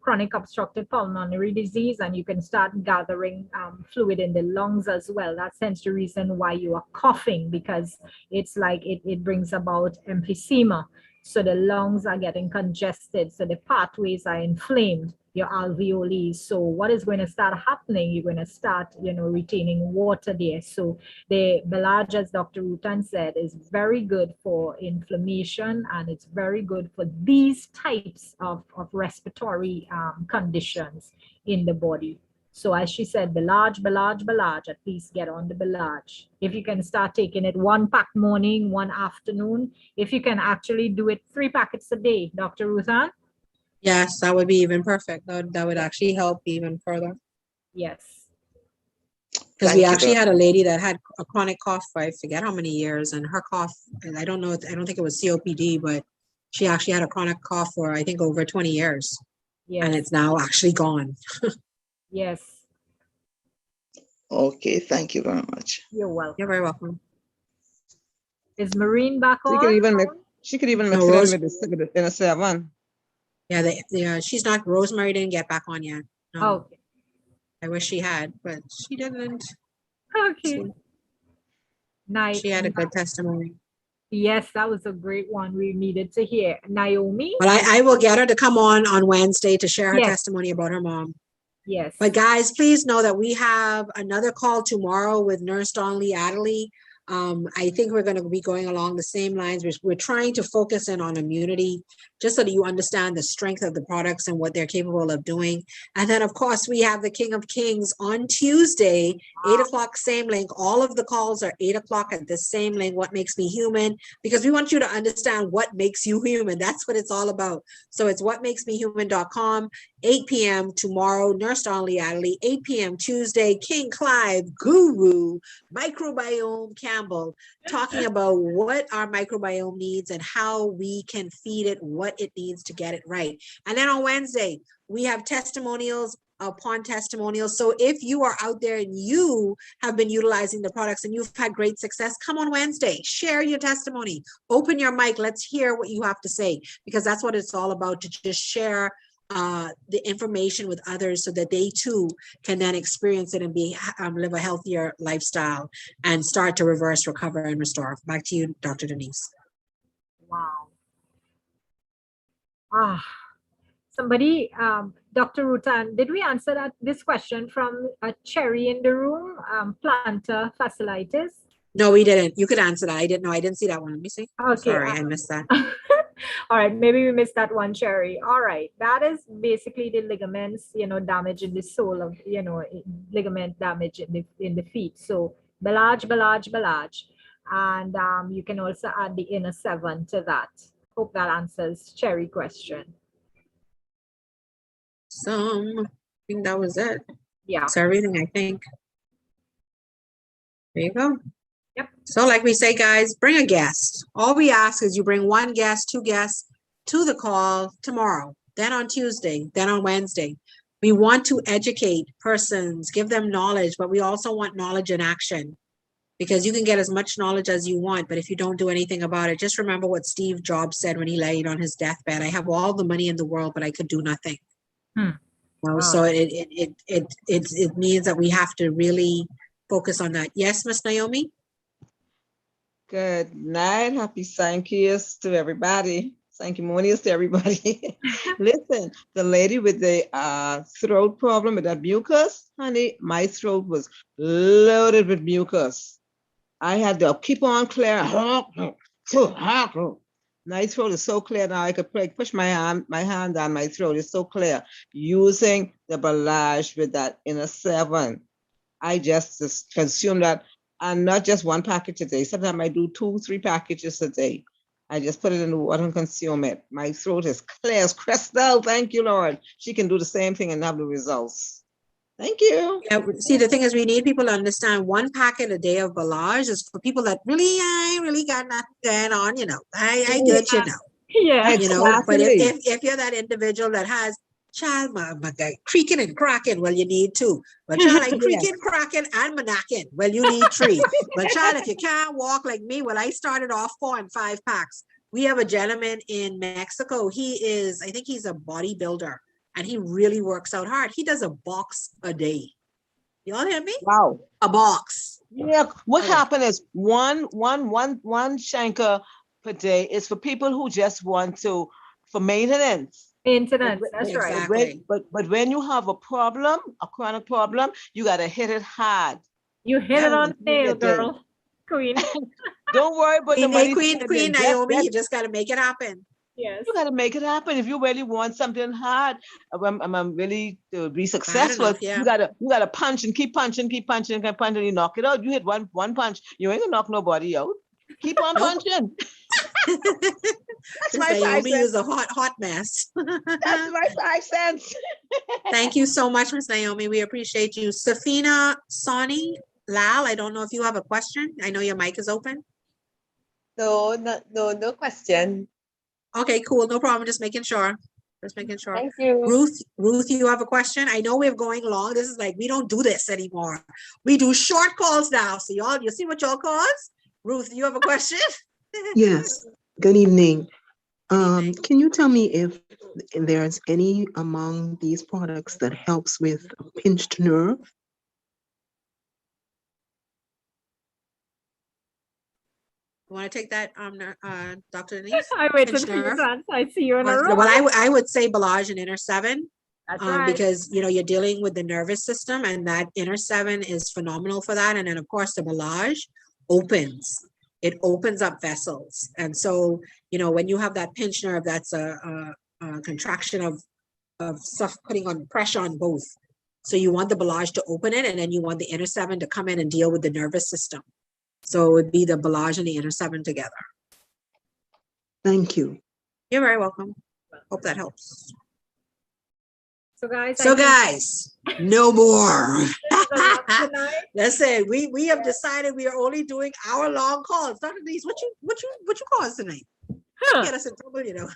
chronic obstructive pulmonary disease, and you can start gathering fluid in the lungs as well. That's hence the reason why you are coughing, because it's like it brings about emphysema. So the lungs are getting congested. So the pathways are inflamed, your alveoli. So what is going to start happening? You're going to start, retaining water there. So the Balage, as Dr. Rutan said, is very good for inflammation, and it's very good for these types of respiratory conditions in the body. So as she said, Balage, at least get on the Balage. If you can start taking it 1 pack morning, 1 afternoon, if you can actually do it 3 packets a day, Dr. Ruthan? Yes, that would be even perfect. That would actually help even further. Yes. Because we actually had a lady that had a chronic cough for I forget how many years, and her cough, and I don't think it was COPD, but she actually had a chronic cough for I think over 20 years. Yes. And it's now actually gone. Yes. Okay, thank you very much. You're welcome. You're very welcome. Is Maureen back on? She could even mix it in with the 7. Yeah, she's not. Rosemary didn't get back on yet. No. Oh, okay. I wish she had, but she didn't. Okay. Nice. She had a good testimony. Yes, that was a great one we needed to hear. Naomi? But I will get her to come on Wednesday to share her testimony about her mom. Yes. But guys, please know that we have another call tomorrow with Nurse Donnelly Adderley. I think we're going to be going along the same lines. We're trying to focus in on immunity, just so that you understand the strength of the products and what they're capable of doing. And then, of course, we have the King of Kings on Tuesday, 8 o'clock, same link. All of the calls are 8 o'clock at the same link, What Makes Me Human, because we want you to understand what makes you human. That's what it's all about. So it's whatmakesmehuman.com, 8 p.m. tomorrow, Nurse Donnelly Adderley, 8 p.m. Tuesday, King Clive, Guru, Microbiome Campbell, talking about what our microbiome needs and how we can feed it what it needs to get it right. And then on Wednesday, we have testimonials upon testimonials. So if you are out there and you have been utilizing the products and you've had great success, come on Wednesday, share your testimony, open your mic, let's hear what you have to say, because that's what it's all about, to just share the information with others so that they too can then experience it and live a healthier lifestyle and start to reverse, recover, and restore. Back to you, Dr. Denise. Wow. Somebody, Dr. Rutan, did we answer this question from Cherry in the room, plantar fasciitis? No, we didn't. You could answer that. I didn't know. I didn't see that one. Let me see. Okay. Sorry, I missed that. All right, maybe we missed that one, Cherry. All right, that is basically the ligaments, damage in the sole of, ligament damage in the feet. So Balage, and you can also add the inner 7 to that. Hope that answers Cherry question. I think that was it. Yeah. That's everything, I think. There you go. Yep. So like we say, guys, bring a guest. All we ask is you bring 1 guest, 2 guests to the call tomorrow, then on Tuesday, then on Wednesday. We want to educate persons, give them knowledge, but we also want knowledge in action, because you can get as much knowledge as you want, but if you don't do anything about it, just remember what Steve Jobs said when he laid on his deathbed: I have all the money in the world, but I could do nothing. Wow. So it means that we have to really focus on that. Yes, Miss Naomi? Good night. Happy Sankeyas to everybody. sanctimonious to everybody. Listen, the lady with the throat problem with that mucus, honey, my throat was loaded with mucus. I had to keep on clearing. My throat is so clear now. I could push my hand down my throat. It's so clear using the Balage with that Inner 7. I just consume that, and not just one package a day. Sometimes I do 2-3 packages a day. I just put it in the water and consume it. My throat is clear as crystal. Thank you, Lord. She can do the same thing and have the results. Thank you. Yeah, see, the thing is, we need people to understand 1 packet a day of Balage is for people that really, I ain't really got nothing going on, you know. I good, you know. Yeah. You know, but if you're that individual that has, child, my guy, creaking and cracking, well, you need 2. But child, like creaking, cracking, and manacking, well, you need 3. But child, if you can't walk like me, well, I started off 4 and 5 packs. We have a gentleman in Mexico. He is, I think he's a bodybuilder, and he really works out hard. He does a box a day. You all hear me? Wow. A box. Yeah. What happened is one shanker per day is for people who just want to, for maintenance. Maintenance, that's exactly. right. But when you have a problem, a chronic problem, you got to hit it hard. You hit it on the nail, girl. Queen. Don't worry about the money. Queen Naomi, you just got to make it happen. Yes. You got to make it happen. If you really want something hard, I'm really to be successful. Enough, yeah. You gotta punch and keep punching, and you knock it out. You hit one punch, you ain't gonna knock nobody out. Keep on punching. That's my Naomi is a hot mess. That's my 5 cents. Thank you so much, Miss Naomi. We appreciate you. Safina Sani Lal, I don't know if you have a question. I know your mic is open. No question. Okay, cool. No problem. Just making sure. Thank you. Ruth, you have a question? I know we're going long. This is like, we don't do this anymore. We do short calls now. So y'all, you see what y'all calls? Ruth, you have a question? Yes. Good evening. Can you tell me if there's any among these products that helps with a pinched nerve? You want to take that, Dr. Denise? I waited for your answer. I see you in a row. Well, I would say Balage and Inner 7. That's right. Because, you know, you're dealing with the nervous system, and that Inner 7 is phenomenal for that. And then, of course, the Balage opens. It opens up vessels. And so, you know, when you have that pinched nerve, that's a contraction of stuff putting on pressure on both. So you want the Balage to open it, and then you want the Inner 7 to come in and deal with the nervous system. So it would be the Balage and the Inner 7 together. Thank you. You're very welcome. Hope that helps. So guys, no more. Listen, we have decided we are only doing hour-long calls. Dr. Denise, what you call us tonight? Get us in trouble, you know.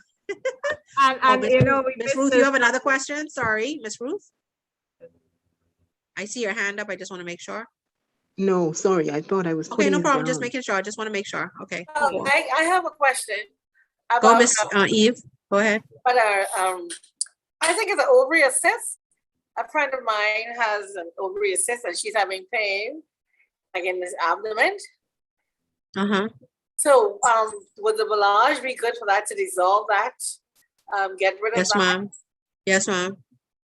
And you know, Miss Ruth, you have another question? Sorry, Miss Ruth. I see your hand up. I just want to make sure. No, sorry. I thought I was. Okay, no problem. Just making sure. I just want to make sure. Okay. I have a question. Go, Miss Eve. Go ahead. But I think it's an ovary cyst. A friend of mine has an ovary cyst, and she's having pain, like in this abdomen. So, would the Balage be good for that, to dissolve that, get rid of that? Yes, ma'am. Yes, ma'am.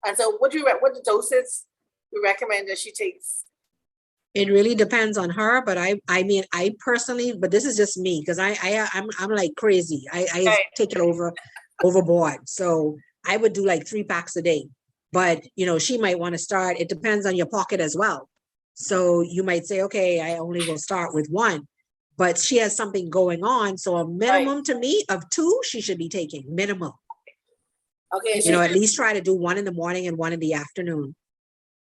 And so, what the doses you recommend that she takes? It really depends on her, but I mean, I personally, but this is just me, because I'm like crazy. I take it overboard. So I would do like 3 packs a day. But you know, she might want to start. It depends on your pocket as well. So you might say, okay, I only will start with 1, but she has something going on. So a minimum to me of 2, she should be taking minimum. Okay. You know, at least try to do 1 in the morning and 1 in the afternoon.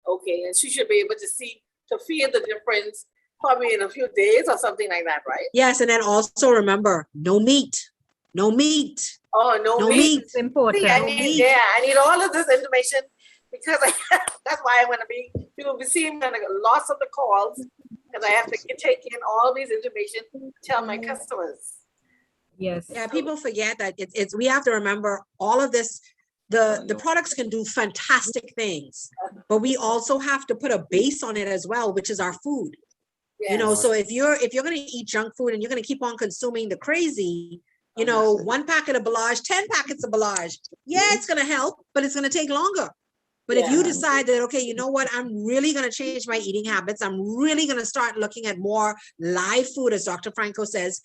Okay, and she should be able to feel the difference probably in a few days or something like that, right? Yes, and then also remember, no meat. No meat. Oh, no meat. It's important. See, I need all of this information, because that's why I'm going to be, you will be seeing lots of the calls, because I have to take in all these information to tell my customers. Yes. Yeah, people forget that it's we have to remember all of this. The products can do fantastic things, but we also have to put a base on it as well, which is our food. Yes. You know, so if you're going to eat junk food and you're going to keep on consuming the crazy, You know, 1 packet of Balage, 10 packets of Balage. Yeah, it's going to help, but it's going to take longer. But if you decide that, okay, you know what, I'm really going to change my eating habits. I'm really going to start looking at more live food, as Dr. Franco says.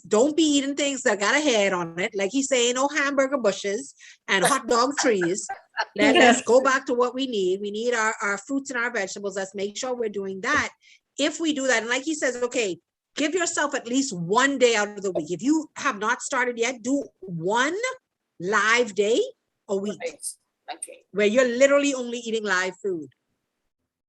Don't be eating things that got a head on it. Like he's saying, no hamburger bushes and hot dog trees. Let's go back to what we need. We need our fruits and our vegetables. Let's make sure we're doing that. If we do that, and like he says, okay, give yourself at least 1 day out of the week. If you have not started yet, do 1 live day a week. Right. Okay. Where you're literally only eating live food.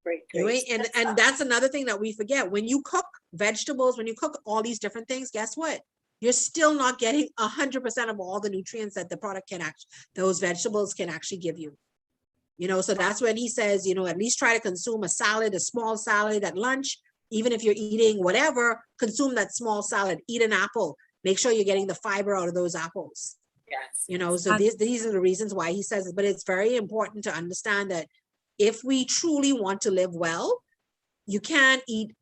Great. And that's another thing that we forget. When you cook vegetables, when you cook all these different things, guess what? You're still not getting 100% of all the nutrients that the product can those vegetables can actually give you. You know, so that's when he says, you know, at least try to consume a salad, a small salad at lunch. Even if you're eating whatever, consume that small salad, eat an apple, make sure you're getting the fiber out of those apples. Yes. You know, so these are the reasons why he says it, but it's very important to understand that if we truly want to live well, you can't eat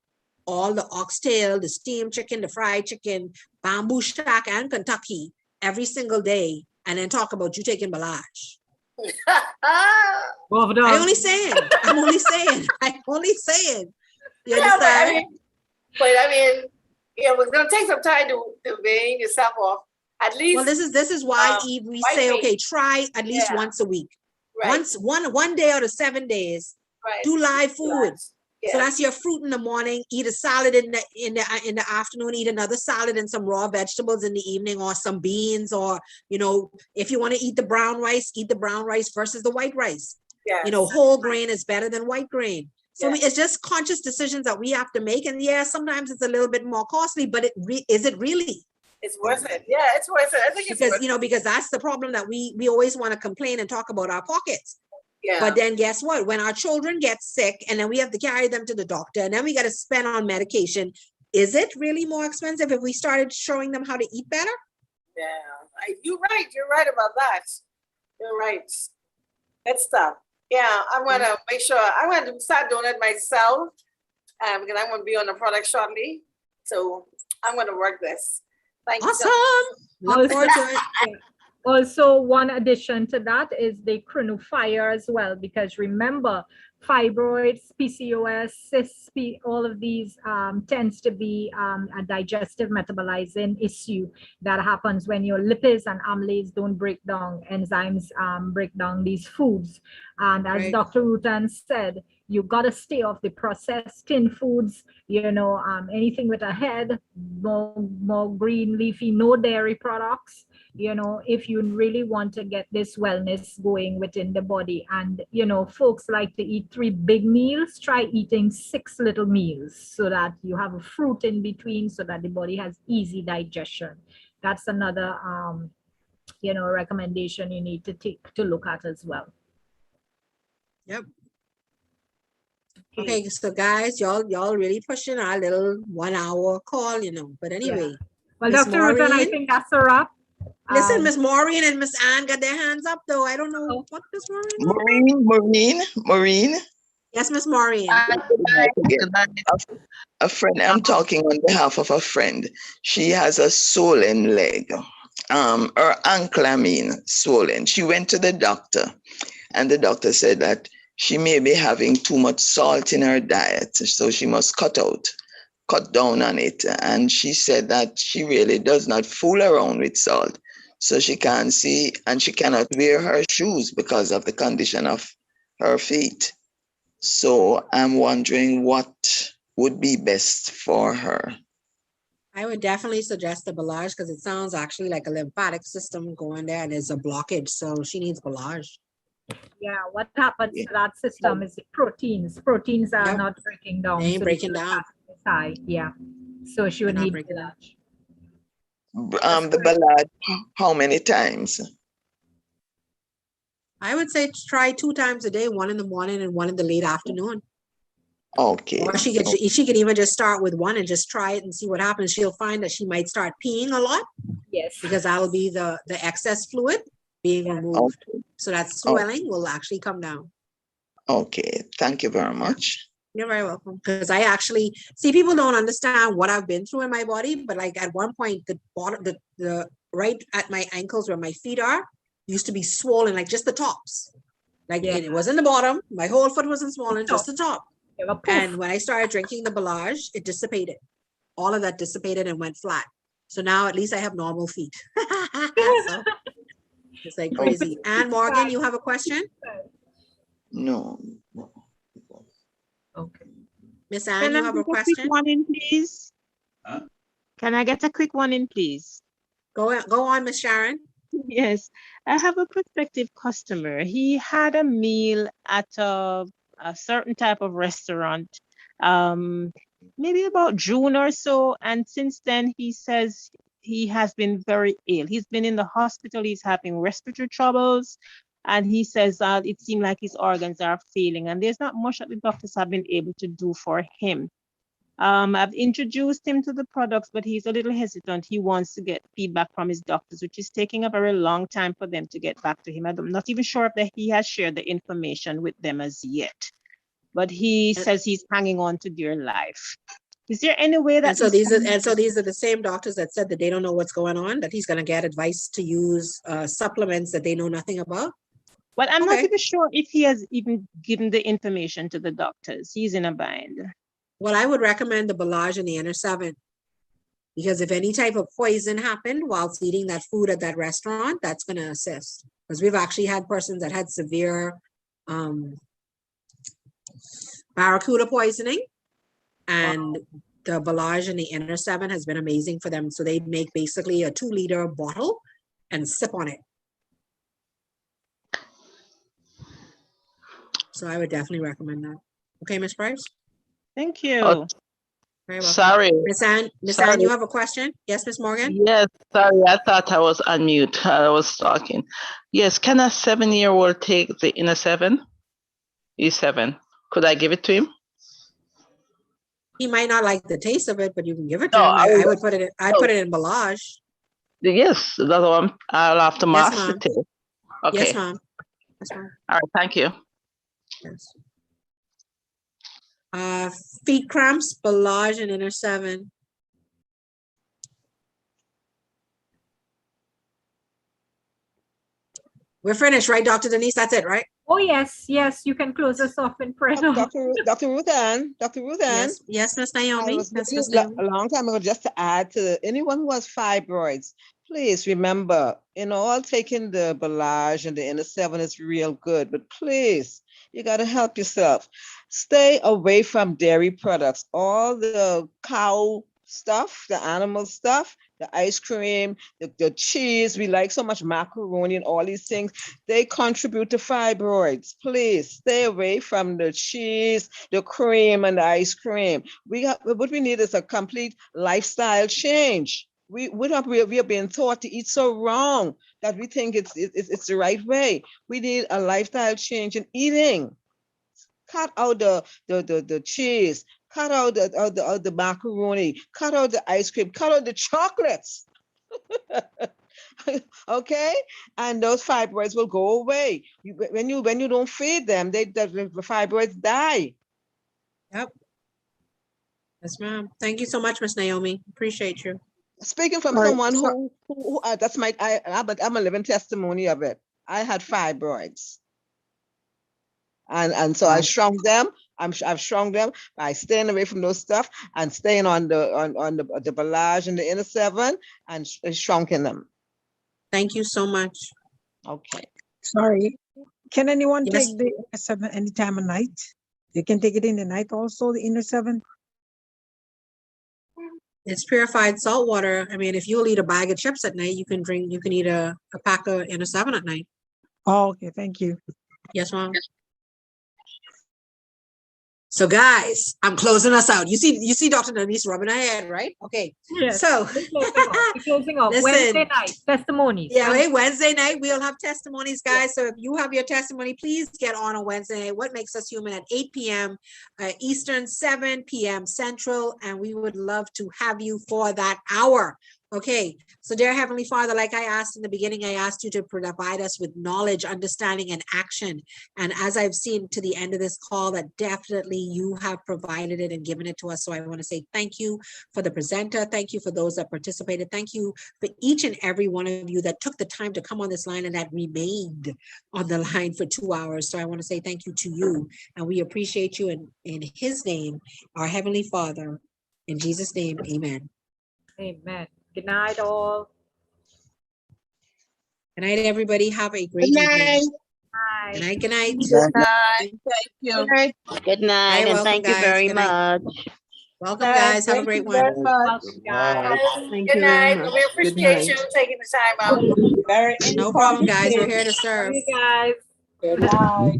all the oxtail, the steamed chicken, the fried chicken, bamboo shack and Kentucky every single day and then talk about you taking Balage. I'm only saying. You understand? But I mean, yeah, it's gonna take some time to wean yourself off. At least. Well, this is why Eve, we say, okay, try at least once a week. Right. One day out of 7 days. Right. Do live food. Yes. So that's your fruit in the morning. Eat a salad in the afternoon. Eat another salad and some raw vegetables in the evening, or some beans, or you know, if you want to eat the brown rice, eat the brown rice versus the white rice. Yes. You know, whole grain is better than white grain. So it's just conscious decisions that we have to make. And yeah, sometimes it's a little bit more costly, but is it really? It's worth it. Yeah, it's worth it. I think it's because worth you know, because that's the problem, that we always want to complain and talk about our pockets. Yeah. But then guess what? When our children get sick and then we have to carry them to the doctor and then we got to spend on medication, is it really more expensive if we started showing them how to eat better? Yeah, you're right. You're right about that. You're right. That's tough. Yeah, I'm going to make sure. I'm going to start doing it myself because I'm going to be on the product shortly. So I'm going to work this. Thank you. Look forward to it. Also, one addition to that is the crucifer as well, because remember, fibroids, PCOS, cysts, all of these tends to be a digestive metabolizing issue that happens when your lipids and amylase don't break down, enzymes break down these foods. And as Dr. Rutan said, you got to stay off the processed tin foods, you know, anything with a head, more green leafy, no dairy products. You know, if you really want to get this wellness going within the body. And, you know, folks like to eat 3 big meals, try eating 6 little meals so that you have a fruit in between so that the body has easy digestion. That's another, you know, recommendation you need to take to look at as well. Yep. Okay, so guys, y'all really pushing our little 1 hour call, you know, but anyway. Yeah. Well, Dr. Rutan, I think that's a wrap. Listen, Miss Maureen and Miss Ann got their hands up, though. I don't know what Miss Maureen. Yes, Miss Maureen. A friend, I'm talking on behalf of a friend. She has a swollen leg. Her ankle, swollen. She went to the doctor, and the doctor said that she may be having too much salt in her diet, so she must cut down on it. And she said that she really does not fool around with salt. So she can't see and she cannot wear her shoes because of the condition of her feet. So I'm wondering what would be best for her. I would definitely suggest the Balage because it sounds actually like a lymphatic system going there and there's a blockage. So she needs Balage. Yeah, what happens to that system is the proteins. Proteins are not breaking down. They ain't breaking down. Yeah. So she would need Balage. The Balage, how many times? I would say try 2 times a day, 1 in the morning and 1 in the late afternoon. Okay. Or she could even just start with 1 and just try it and see what happens. She'll find that she might start peeing a lot. Yes. Because that'll be the excess fluid being removed. Okay. So that swelling will actually come down. Okay. Thank you very much. You're very welcome. Because I actually see people don't understand what I've been through in my body, but like at one point the right at my ankles where my feet are used to be swollen, like just the tops. Like it wasn't the bottom. My whole foot wasn't swollen, just the top. And when I started drinking the Balage, it dissipated. All of that dissipated and went flat. So now at least I have normal feet. So it's like crazy. And Morgan, you have a question? No. Okay. Miss Anne, you have a question? Quick one in, please. Huh? Can I get a quick one in, please? Go on, Miss Sharon. Yes, I have a prospective customer. He had a meal at a certain type of restaurant, maybe about June or so. And since then, he says he has been very ill. He's been in the hospital. He's having respiratory troubles. And he says that it seems like his organs are failing. And there's not much that the doctors have been able to do for him. I've introduced him to the products, but he's a little hesitant. He wants to get feedback from his doctors, which is taking a very long time for them to get back to him. I'm not even sure if he has shared the information with them as yet, but he says he's hanging on to dear life. Is there any way that? And so these are the same doctors that said that they don't know what's going on, that he's going to get advice to use supplements that they know nothing about? Well, I'm not even sure if he has even given the information to the doctors. He's in a bind. Well, I would recommend the Balage and the Inner 7, because if any type of poison happened whilst eating that food at that restaurant, that's going to assist. Because we've actually had persons that had severe barracuda poisoning, and the Balage and the Inner 7 has been amazing for them. So they make basically a 2-liter bottle and sip on it. So I would definitely recommend that. Okay, Ms. Price? Thank you. Oh, sorry. Miss Anne, you have a question? Yes, Miss Morgan? Yes, sorry. I thought I was on mute. I was talking. Yes, can a 7-year-old take the Inner 7? E7. Could I give it to him? He might not like the taste of it, but you can give it to him. I would put it in, put it in Balage. Yes, that's one. I'll have to master it. Okay. Yes, ma'am. Yes, ma'am. All right, thank you. Yes. Feet cramps, Balage and Inner 7. We're finished, right, Dr. Denise? That's it, right? Oh, yes, yes. You can close us off in prayer. Dr. Ruth Ann. Yes, Miss Naomi. A long time ago, just to add to anyone who has fibroids, please remember, all taking the Balage and the Inner 7 is real good, but please, you got to help yourself. Stay away from dairy products. All the cow stuff, the animal stuff, the ice cream, the cheese, we like so much macaroni and all these things, they contribute to fibroids. Please stay away from the cheese, the cream, and the ice cream. What we need is a complete lifestyle change. We are being taught to eat so wrong that we think it's the right way. We need a lifestyle change in eating. Cut out the cheese, cut out the macaroni, cut out the ice cream, cut out the chocolates. Okay, and those fibroids will go away. When you don't feed them, the fibroids die. Yep. Yes, ma'am. Thank you so much, Miss Naomi. Appreciate you. Speaking from someone who I'm a living testimony of it. I had fibroids, and so I shrunk them. I've shrunk them by staying away from those stuff and staying on the Balage and the Inner 7 and shrunking them. Thank you so much. Okay. Sorry, can anyone take the Inner 7 any time of night? They can take it in the night also, the Inner 7? It's purified salt water. I mean, if you'll eat a bag of chips at night, you can eat a pack of Inner 7 at night. Oh, okay, thank you. Yes, ma'am. So guys, I'm closing us out. You see Dr. Denise rubbing her head, right? Okay. Yes. So closing off. Listen, Wednesday night, testimonies. Yeah, right. Wednesday night, we'll have testimonies, guys. So if you have your testimony, please get on Wednesday night. What Makes Us Human at 8 p.m. Eastern, 7 p.m. Central. And we would love to have you for that hour. Okay, so dear Heavenly Father, like I asked in the beginning, I asked you to provide us with knowledge, understanding, and action. And as I've seen to the end of this call, that definitely you have provided it and given it to us. So I want to say thank you for the presenter. Thank you for those that participated. Thank you for each and every one of you that took the time to come on this line and that remained on the line for 2 hours. So I want to say thank you to you. And we appreciate you in his name, our Heavenly Father. In Jesus' name, amen. Amen. Good night, all. Good night, everybody. Have a great Good night. evening. Good night. Good night. Good night. Thank you. Good night. Good night, You're and welcome, thank you guys. very Good night. much. Welcome, guys. Have a Thank great you one. very much. Welcome, guys. Good night. We appreciate you taking the time out. Very No problem, guys. We're informative. here to Love serve. you guys. Good night.